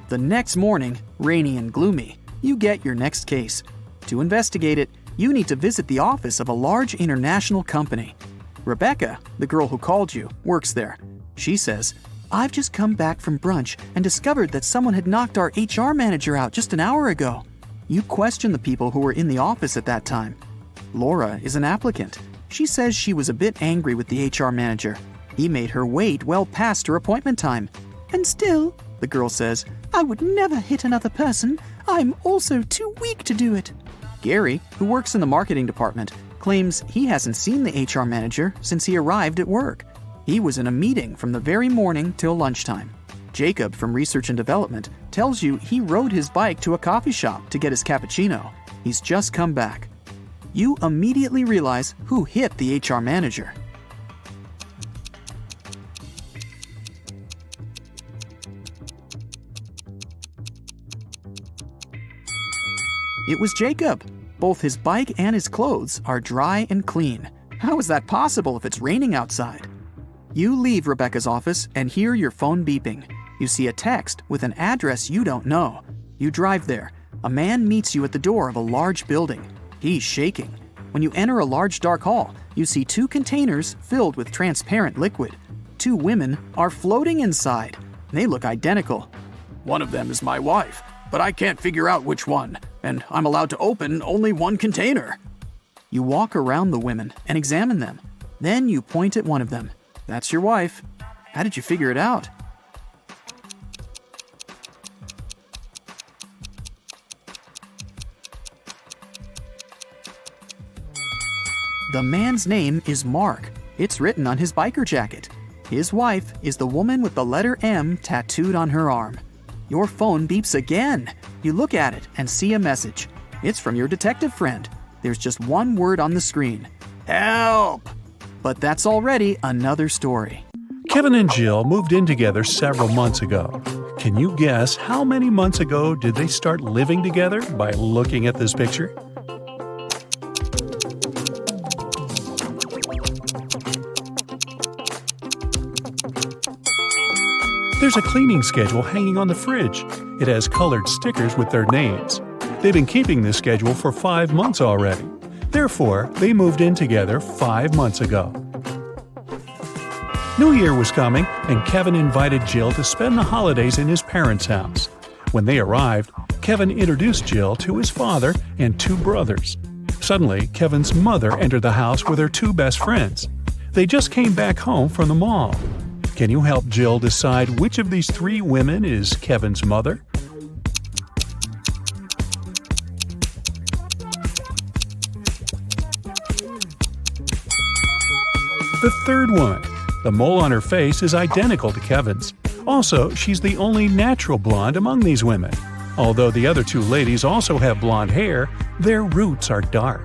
S4: The next morning, rainy and gloomy, you get your next case. To investigate it, you need to visit the office of a large international company. Rebecca, the girl who called you, works there. She says, "I've just come back from brunch and discovered that someone had knocked our HR manager out just an hour ago." You question the people who were in the office at that time. Laura is an applicant. She says she was a bit angry with the HR manager. He made her wait well past her appointment time. "And still," the girl says, "I would never hit another person. I'm also too weak to do it." Gary, who works in the marketing department, claims he hasn't seen the HR manager since he arrived at work. He was in a meeting from the very morning till lunchtime. Jacob from Research and Development tells you he rode his bike to a coffee shop to get his cappuccino. He's just come back. You immediately realize who hit the HR manager. It was Jacob. Both his bike and his clothes are dry and clean. How is that possible if it's raining outside? You leave Rebecca's office and hear your phone beeping. You see a text with an address you don't know. You drive there. A man meets you at the door of a large building. He's shaking. When you enter a large dark hall, you see 2 containers filled with transparent liquid. 2 women are floating inside. They look identical. "One of them is my wife, but I can't figure out which one, and I'm allowed to open only one container." You walk around the women and examine them. Then you point at one of them. "That's your wife. How did you figure it out?" The man's name is Mark. It's written on his biker jacket. His wife is the woman with the letter M tattooed on her arm. Your phone beeps again. You look at it and see a message. It's from your detective friend. There's just one word on the screen. "Help!" But that's already another story.
S1: Kevin and Jill moved in together several months ago. Can you guess how many months ago did they start living together by looking at this picture? There's a cleaning schedule hanging on the fridge. It has colored stickers with their names. They've been keeping this schedule for 5 months already. Therefore, they moved in together 5 months ago. New Year was coming, and Kevin invited Jill to spend the holidays in his parents' house. When they arrived, Kevin introduced Jill to his father and 2 brothers. Suddenly, Kevin's mother entered the house with her 2 best friends. They just came back home from the mall. Can you help Jill decide which of these 3 women is Kevin's mother? The third woman. The mole on her face is identical to Kevin's. Also, she's the only natural blonde among these women. Although the other 2 ladies also have blonde hair, their roots are dark.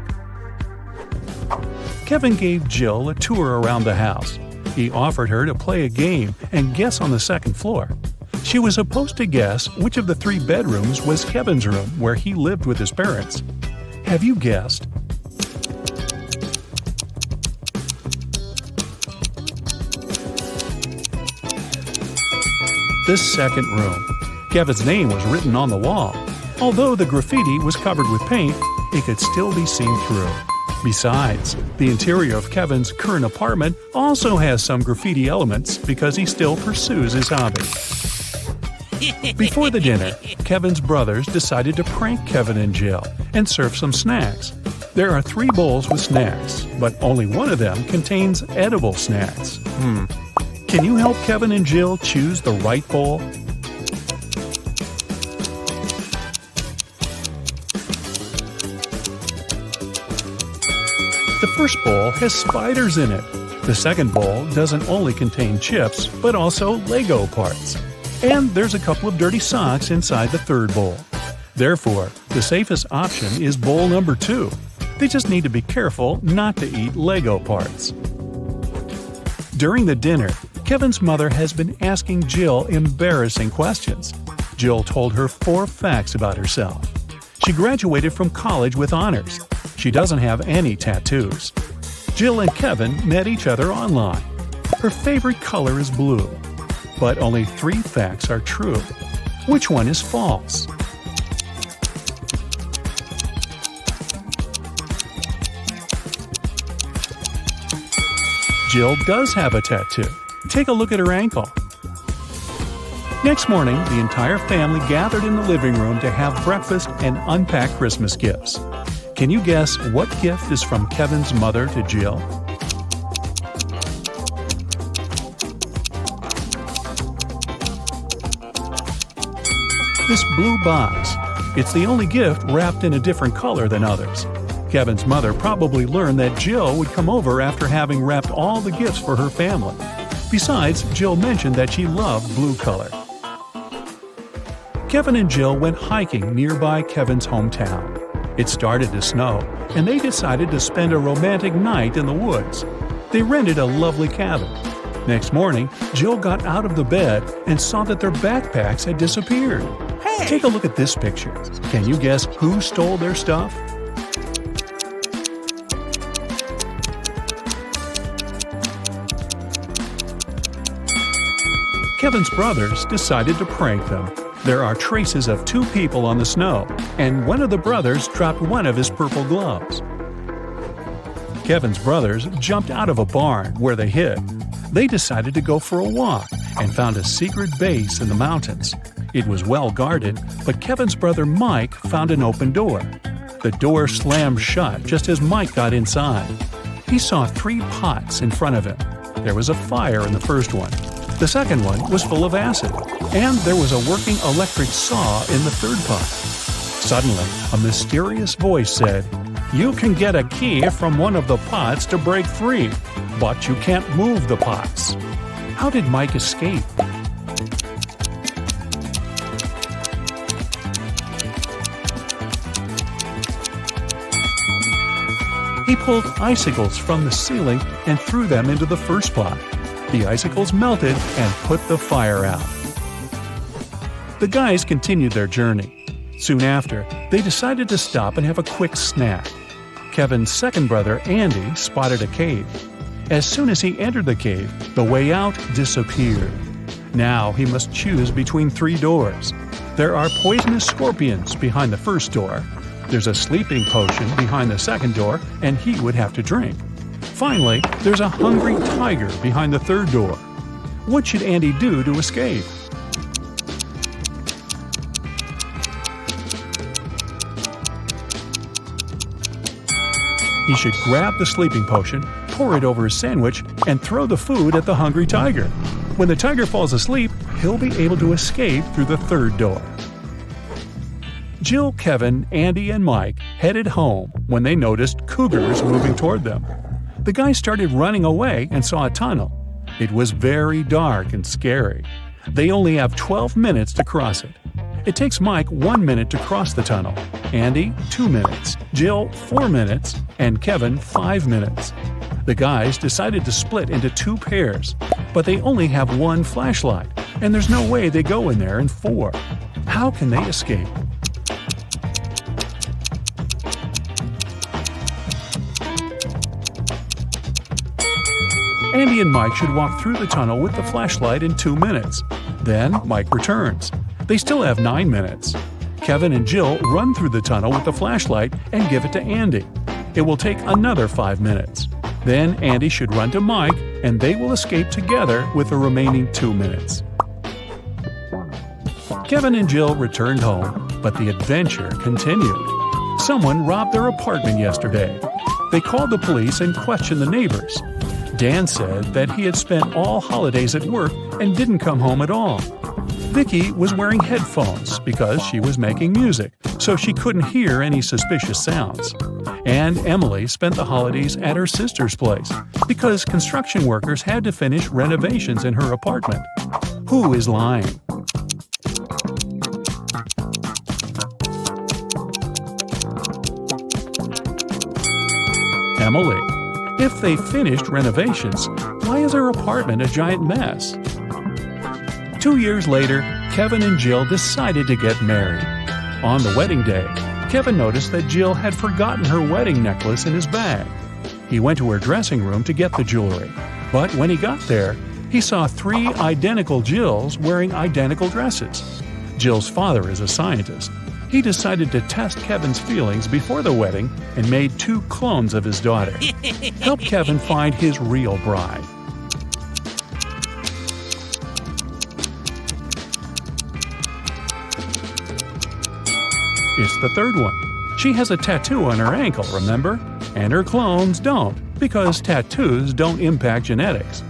S1: Kevin gave Jill a tour around the house. He offered her to play a game and guess on the second floor. She was supposed to guess which of the 3 bedrooms was Kevin's room where he lived with his parents. Have you guessed? The second room. Kevin's name was written on the wall. Although the graffiti was covered with paint, it could still be seen through. Besides, the interior of Kevin's current apartment also has some graffiti elements because he still pursues his hobby. Before the dinner, Kevin's brothers decided to prank Kevin and Jill and serve some snacks. There are 3 bowls with snacks, but only one of them contains edible snacks. Can you help Kevin and Jill choose the right bowl? The first bowl has spiders in it. The second bowl doesn't only contain chips, but also Lego parts. And there's a couple of dirty socks inside the third bowl. Therefore, the safest option is bowl number 2. They just need to be careful not to eat Lego parts. During the dinner, Kevin's mother has been asking Jill embarrassing questions. Jill told her 4 facts about herself. She graduated from college with honors. She doesn't have any tattoos. Jill and Kevin met each other online. Her favorite color is blue. But only 3 facts are true. Which one is false? Jill does have a tattoo. Take a look at her ankle. Next morning, the entire family gathered in the living room to have breakfast and unpack Christmas gifts. Can you guess what gift is from Kevin's mother to Jill? This blue box. It's the only gift wrapped in a different color than others. Kevin's mother probably learned that Jill would come over after having wrapped all the gifts for her family. Besides, Jill mentioned that she loved blue color. Kevin and Jill went hiking nearby Kevin's hometown. It started to snow, and they decided to spend a romantic night in the woods. They rented a lovely cabin. Next morning, Jill got out of the bed and saw that their backpacks had disappeared.
S2: Hey!
S1: Take a look at this picture. Can you guess who stole their stuff? Kevin's brothers decided to prank them. There are traces of 2 people on the snow, and one of the brothers dropped one of his purple gloves. Kevin's brothers jumped out of a barn where they hid. They decided to go for a walk and found a secret base in the mountains. It was well guarded, but Kevin's brother Mike found an open door. The door slammed shut just as Mike got inside. He saw 3 pots in front of him. There was a fire in the first one. The second one was full of acid, and there was a working electric saw in the third pot. Suddenly, a mysterious voice said, "You can get a key from one of the pots to break free, but you can't move the pots." How did Mike escape? He pulled icicles from the ceiling and threw them into the first pot. The icicles melted and put the fire out. The guys continued their journey. Soon after, they decided to stop and have a quick snack. Kevin's second brother, Andy, spotted a cave. As soon as he entered the cave, the way out disappeared. Now he must choose between 3 doors. There are poisonous scorpions behind the first door. There's a sleeping potion behind the second door, and he would have to drink. Finally, there's a hungry tiger behind the third door. What should Andy do to escape? He should grab the sleeping potion, pour it over his sandwich, and throw the food at the hungry tiger. When the tiger falls asleep, he'll be able to escape through the third door. Jill, Kevin, Andy, and Mike headed home when they noticed cougars moving toward them. The guys started running away and saw a tunnel. It was very dark and scary. They only have 12 minutes to cross it. It takes Mike 1 minute to cross the tunnel, Andy 2 minutes, Jill 4 minutes, and Kevin 5 minutes. The guys decided to split into 2 pairs, but they only have 1 flashlight, and there's no way they go in there in 4. How can they escape? Andy and Mike should walk through the tunnel with the flashlight in 2 minutes. Then Mike returns. They still have 9 minutes. Kevin and Jill run through the tunnel with the flashlight and give it to Andy. It will take another 5 minutes. Then Andy should run to Mike, and they will escape together with the remaining 2 minutes. Kevin and Jill returned home, but the adventure continued. Someone robbed their apartment yesterday. They called the police and questioned the neighbors. Dan said that he had spent all holidays at work and didn't come home at all. Vicky was wearing headphones because she was making music, so she couldn't hear any suspicious sounds. And Emily spent the holidays at her sister's place because construction workers had to finish renovations in her apartment. Who is lying? Emily. If they finished renovations, why is her apartment a giant mess? 2 years later, Kevin and Jill decided to get married. On the wedding day, Kevin noticed that Jill had forgotten her wedding necklace in his bag. He went to her dressing room to get the jewelry, but when he got there, he saw 3 identical Jills wearing identical dresses. Jill's father is a scientist. He decided to test Kevin's feelings before the wedding and made 2 clones of his daughter. Help Kevin find his real bride. It's the third one. She has a tattoo on her ankle, remember? And her clones don't, because tattoos don't impact genetics.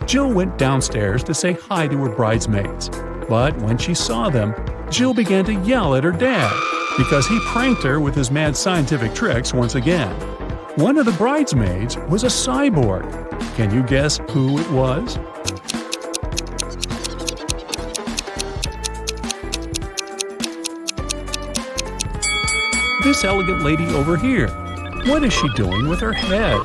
S1: Jill went downstairs to say hi to her bridesmaids. But when she saw them, Jill began to yell at her dad because he pranked her with his mad scientific tricks once again. One of the bridesmaids was a cyborg. Can you guess who it was? This elegant lady over here. What is she doing with her head?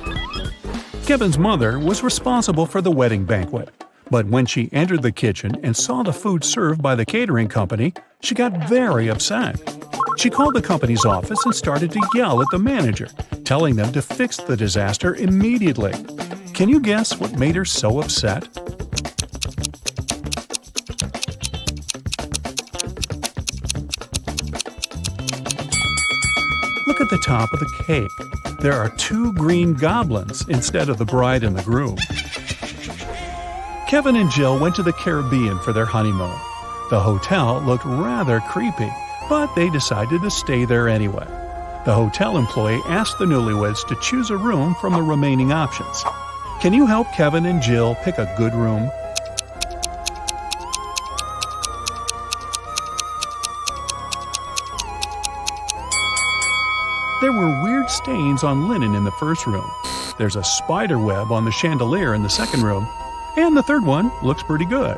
S1: Kevin's mother was responsible for the wedding banquet. But when she entered the kitchen and saw the food served by the catering company, she got very upset. She called the company's office and started to yell at the manager, telling them to fix the disaster immediately. Can you guess what made her so upset? Look at the top of the cake. There are 2 green goblins instead of the bride and the groom. Kevin and Jill went to the Caribbean for their honeymoon. The hotel looked rather creepy, but they decided to stay there anyway. The hotel employee asked the newlyweds to choose a room from the remaining options. Can you help Kevin and Jill pick a good room? There were weird stains on linen in the first room. There's a spider web on the chandelier in the second room. And the third one looks pretty good.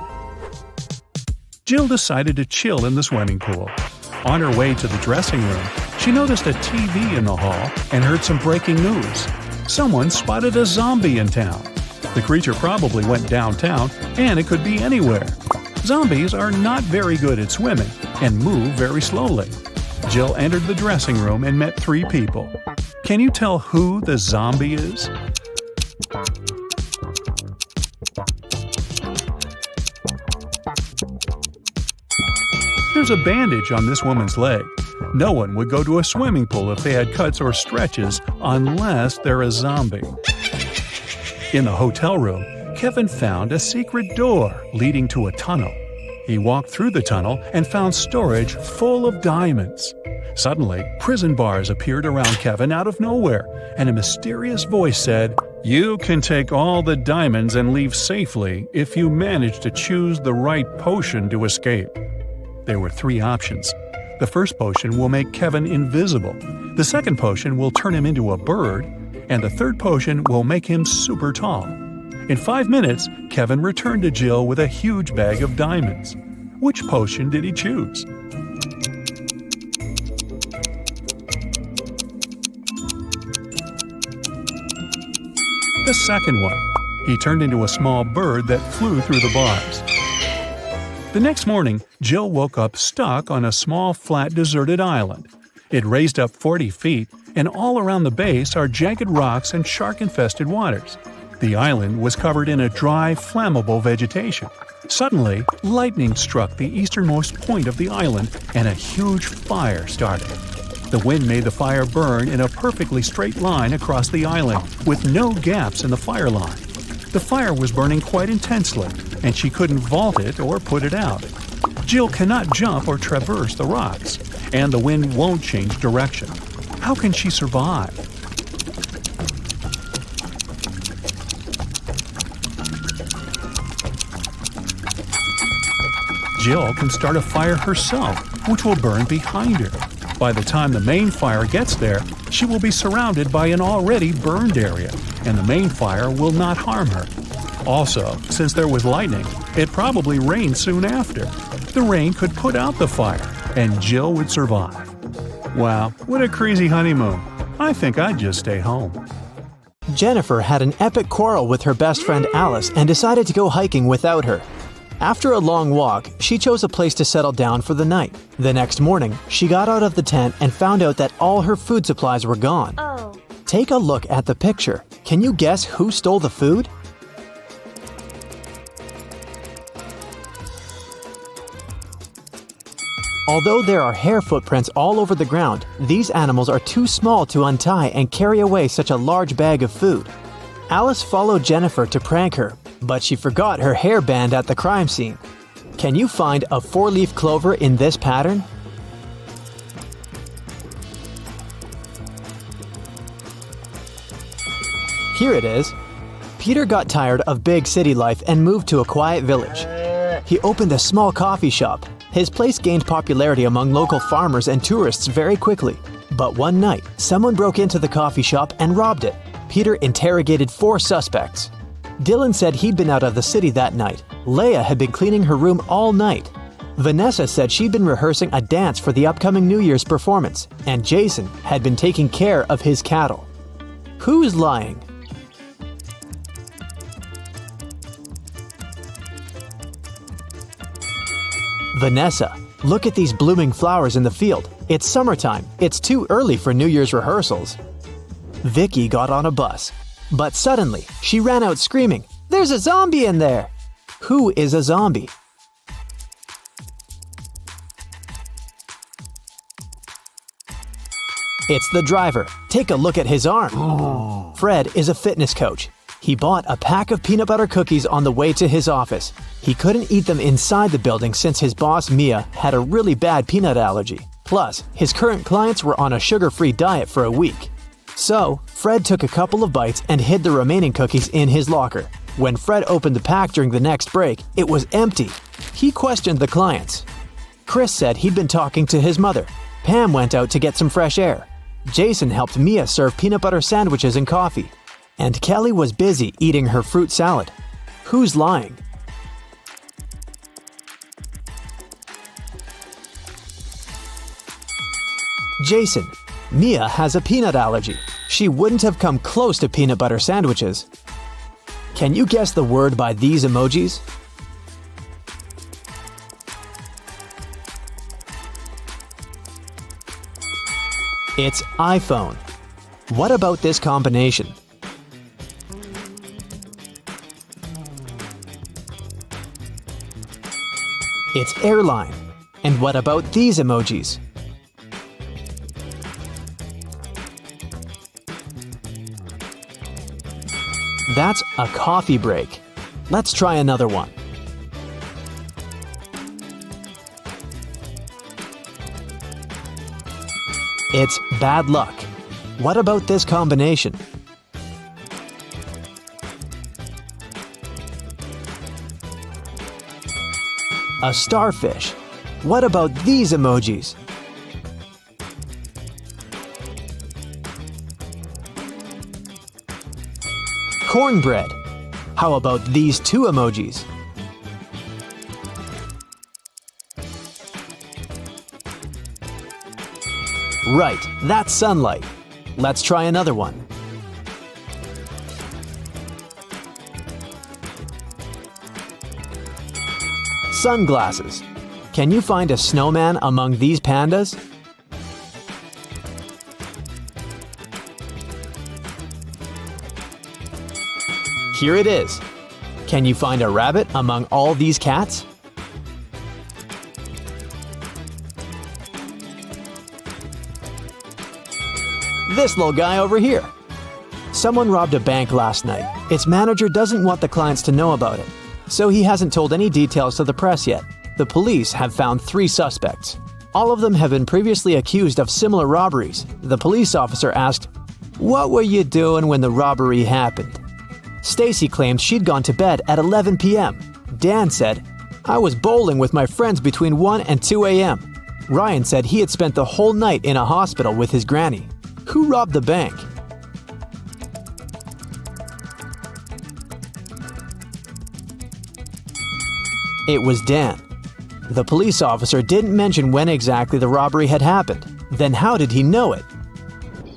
S1: Jill decided to chill in the swimming pool. On her way to the dressing room, she noticed a TV in the hall and heard some breaking news. Someone spotted a zombie in town. The creature probably went downtown, and it could be anywhere. Zombies are not very good at swimming and move very slowly. Jill entered the dressing room and met 3 people. Can you tell who the zombie is? There's a bandage on this woman's leg. No one would go to a swimming pool if they had cuts or stretches unless they're a zombie. In the hotel room, Kevin found a secret door leading to a tunnel. He walked through the tunnel and found storage full of diamonds. Suddenly, prison bars appeared around Kevin out of nowhere, and a mysterious voice said, "You can take all the diamonds and leave safely if you manage to choose the right potion to escape." There were 3 options. The first potion will make Kevin invisible, the second potion will turn him into a bird, and the third potion will make him super tall. In 5 minutes, Kevin returned to Jill with a huge bag of diamonds. Which potion did he choose? The second one. He turned into a small bird that flew through the bars. The next morning, Jill woke up stuck on a small, flat, deserted island. It raised up 40 feet, and all around the base are jagged rocks and shark-infested waters. The island was covered in a dry, flammable vegetation. Suddenly, lightning struck the easternmost point of the island, and a huge fire started. The wind made the fire burn in a perfectly straight line across the island, with no gaps in the fire line. The fire was burning quite intensely, and she couldn't vault it or put it out. Jill cannot jump or traverse the rocks, and the wind won't change direction. How can she survive? Jill can start a fire herself, which will burn behind her. By the time the main fire gets there, she will be surrounded by an already burned area, and the main fire will not harm her. Also, since there was lightning, it probably rained soon after. The rain could put out the fire, and Jill would survive. Wow, what a crazy honeymoon. I think I'd just stay home.
S3: Jennifer had an epic quarrel with her best friend Alice and decided to go hiking without her. After a long walk, she chose a place to settle down for the night. The next morning, she got out of the tent and found out that all her food supplies were gone.
S6: Oh.
S3: Take a look at the picture. Can you guess who stole the food? Although there are hair footprints all over the ground, these animals are too small to untie and carry away such a large bag of food. Alice followed Jennifer to prank her, but she forgot her hairband at the crime scene. Can you find a 4-leaf clover in this pattern? Here it is. Peter got tired of big city life and moved to a quiet village. He opened a small coffee shop. His place gained popularity among local farmers and tourists very quickly. But one night, someone broke into the coffee shop and robbed it. Peter interrogated 4 suspects. Dylan said he'd been out of the city that night. Leia had been cleaning her room all night. Vanessa said she'd been rehearsing a dance for the upcoming New Year's performance, and Jason had been taking care of his cattle. Who's lying? Vanessa, look at these blooming flowers in the field. It's summertime. It's too early for New Year's rehearsals. Vicky got on a bus, but suddenly she ran out screaming, "There's a zombie in there!" Who is a zombie? It's the driver. Take a look at his arm. Fred is a fitness coach. He bought a pack of peanut butter cookies on the way to his office. He couldn't eat them inside the building since his boss, Mia, had a really bad peanut allergy. Plus, his current clients were on a sugar-free diet for a week. So, Fred took a couple of bites and hid the remaining cookies in his locker. When Fred opened the pack during the next break, it was empty. He questioned the clients. Chris said he'd been talking to his mother. Pam went out to get some fresh air. Jason helped Mia serve peanut butter sandwiches and coffee. And Kelly was busy eating her fruit salad. Who's lying? Jason. Mia has a peanut allergy. She wouldn't have come close to peanut butter sandwiches. Can you guess the word by these emojis? It's iPhone. What about this combination? It's airline. And what about these emojis? That's a coffee break. Let's try another one. It's bad luck. What about this combination? A starfish. What about these emojis? Cornbread. How about these 2 emojis? Right, that's sunlight. Let's try another one. Sunglasses. Can you find a snowman among these pandas? Here it is. Can you find a rabbit among all these cats? This little guy over here. Someone robbed a bank last night. Its manager doesn't want the clients to know about it, so he hasn't told any details to the press yet. The police have found 3 suspects. All of them have been previously accused of similar robberies. The police officer asked, "What were you doing when the robbery happened?" Stacy claimed she'd gone to bed at 11 p.m. Dan said, "I was bowling with my friends between 1 and 2 a.m. Ryan said he had spent the whole night in a hospital with his granny. Who robbed the bank? It was Dan. The police officer didn't mention when exactly the robbery had happened. Then how did he know it?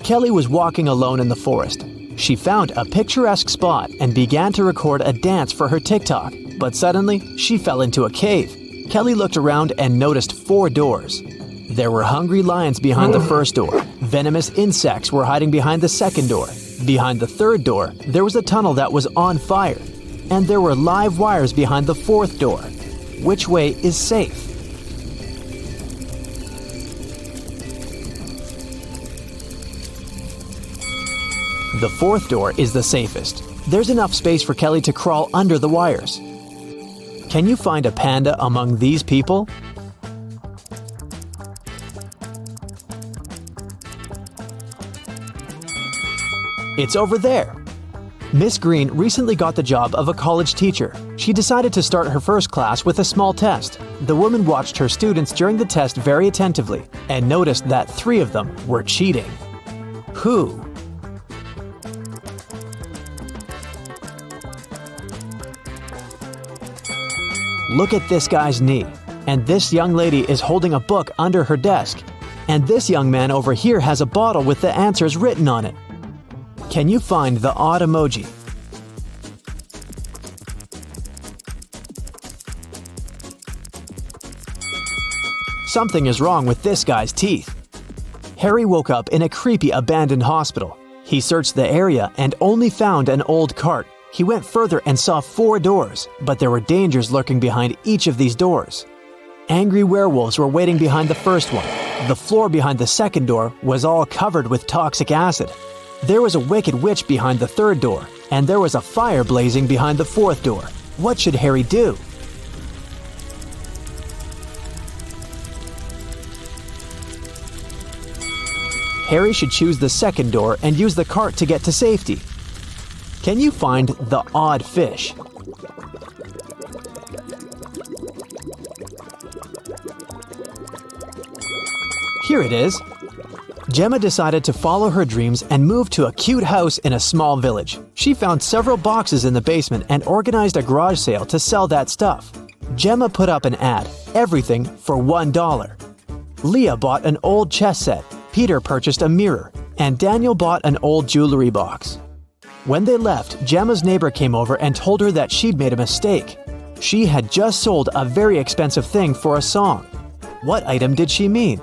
S3: Kelly was walking alone in the forest. She found a picturesque spot and began to record a dance for her TikTok, but suddenly she fell into a cave. Kelly looked around and noticed 4 doors. There were hungry lions behind the first door. Venomous insects were hiding behind the second door. Behind the third door, there was a tunnel that was on fire. And there were live wires behind the fourth door. Which way is safe? The fourth door is the safest. There's enough space for Kelly to crawl under the wires. Can you find a panda among these people? It's over there. Miss Green recently got the job of a college teacher. She decided to start her first class with a small test. The woman watched her students during the test very attentively and noticed that 3 of them were cheating. Who? Look at this guy's knee. And this young lady is holding a book under her desk. And this young man over here has a bottle with the answers written on it. Can you find the odd emoji? Something is wrong with this guy's teeth. Harry woke up in a creepy abandoned hospital. He searched the area and only found an old cart. He went further and saw 4 doors, but there were dangers lurking behind each of these doors. Angry werewolves were waiting behind the first one. The floor behind the second door was all covered with toxic acid. There was a wicked witch behind the third door, and there was a fire blazing behind the fourth door. What should Harry do? Harry should choose the second door and use the cart to get to safety. Can you find the odd fish? Here it is. Gemma decided to follow her dreams and move to a cute house in a small village. She found several boxes in the basement and organized a garage sale to sell that stuff. Gemma put up an ad, everything for $1. Leah bought an old chess set, Peter purchased a mirror, and Daniel bought an old jewelry box. When they left, Gemma's neighbor came over and told her that she'd made a mistake. She had just sold a very expensive thing for a song. What item did she mean?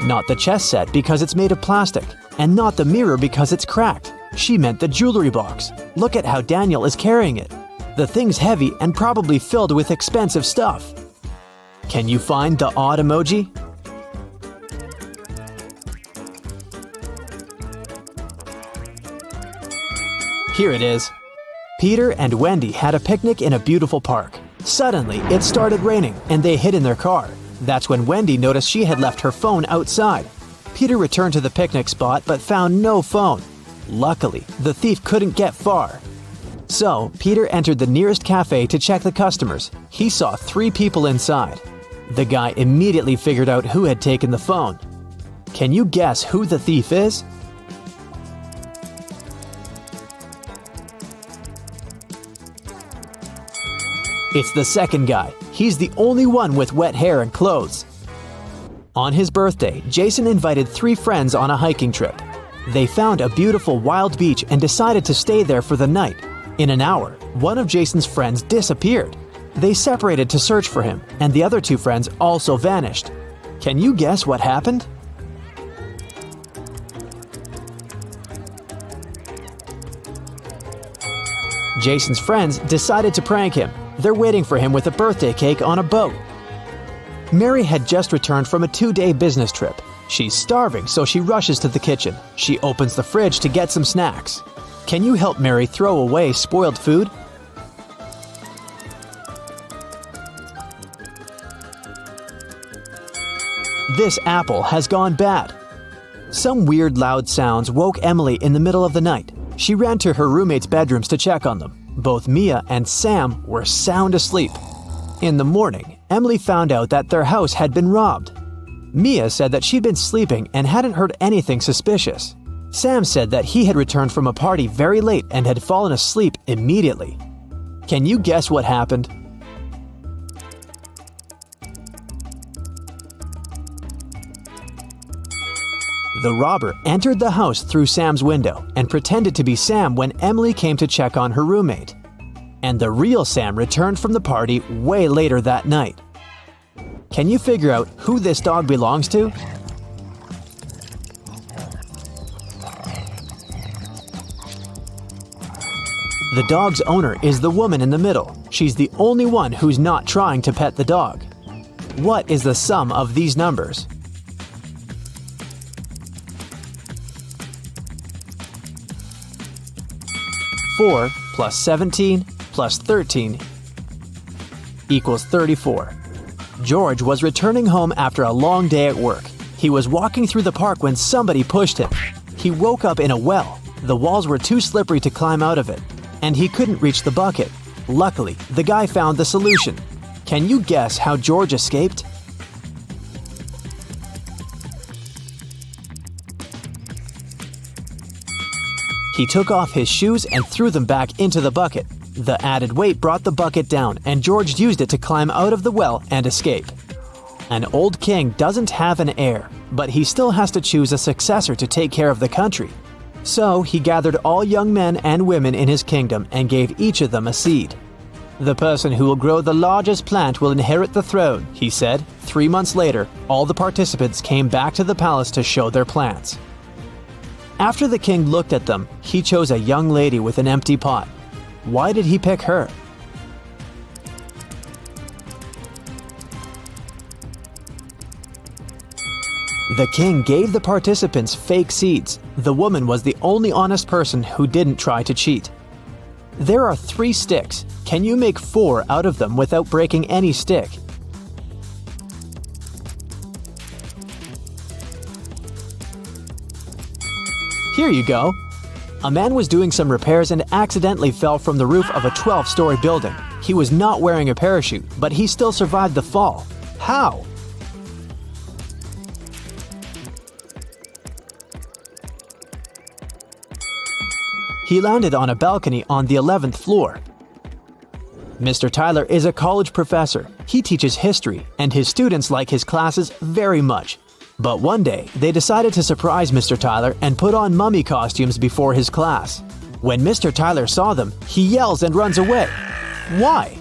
S3: Not the chess set because it's made of plastic, and not the mirror because it's cracked. She meant the jewelry box. Look at how Daniel is carrying it. The thing's heavy and probably filled with expensive stuff. Can you find the odd emoji? Here it is. Peter and Wendy had a picnic in a beautiful park. Suddenly, it started raining and they hid in their car. That's when Wendy noticed she had left her phone outside. Peter returned to the picnic spot but found no phone. Luckily, the thief couldn't get far. So, Peter entered the nearest cafe to check the customers. He saw 3 people inside. The guy immediately figured out who had taken the phone. Can you guess who the thief is? It's the second guy. He's the only one with wet hair and clothes. On his birthday, Jason invited 3 friends on a hiking trip. They found a beautiful wild beach and decided to stay there for the night. In an hour, one of Jason's friends disappeared. They separated to search for him, and the other 2 friends also vanished. Can you guess what happened? Jason's friends decided to prank him. They're waiting for him with a birthday cake on a boat. Mary had just returned from a 2-day business trip. She's starving, so she rushes to the kitchen. She opens the fridge to get some snacks. Can you help Mary throw away spoiled food? This apple has gone bad. Some weird loud sounds woke Emily in the middle of the night. She ran to her roommates' bedrooms to check on them. Both Mia and Sam were sound asleep. In the morning, Emily found out that their house had been robbed. Mia said that she'd been sleeping and hadn't heard anything suspicious. Sam said that he had returned from a party very late and had fallen asleep immediately. Can you guess what happened? The robber entered the house through Sam's window and pretended to be Sam when Emily came to check on her roommate. And the real Sam returned from the party way later that night. Can you figure out who this dog belongs to? The dog's owner is the woman in the middle. She's the only one who's not trying to pet the dog. What is the sum of these numbers? Four plus 17 plus 13 equals 34. George was returning home after a long day at work. He was walking through the park when somebody pushed him. He woke up in a well. The walls were too slippery to climb out of it, and he couldn't reach the bucket. Luckily, the guy found the solution. Can you guess how George escaped? He took off his shoes and threw them back into the bucket. The added weight brought the bucket down, and George used it to climb out of the well and escape. An old king doesn't have an heir, but he still has to choose a successor to take care of the country. So he gathered all young men and women in his kingdom and gave each of them a seed. "The person who will grow the largest plant will inherit the throne," he said. 3 months later, all the participants came back to the palace to show their plants. After the king looked at them, he chose a young lady with an empty pot. Why did he pick her? The king gave the participants fake seeds. The woman was the only honest person who didn't try to cheat. There are 3 sticks. Can you make 4 out of them without breaking any stick? Here you go. A man was doing some repairs and accidentally fell from the roof of a 12-story building. He was not wearing a parachute, but he still survived the fall. How? He landed on a balcony on the 11th floor. Mr. Tyler is a college professor. He teaches history, and his students like his classes very much. But one day, they decided to surprise Mr. Tyler and put on mummy costumes before his class. When Mr. Tyler saw them, he yells and runs away. Why?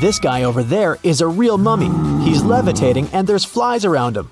S3: This guy over there is a real mummy. He's levitating and there's flies around him.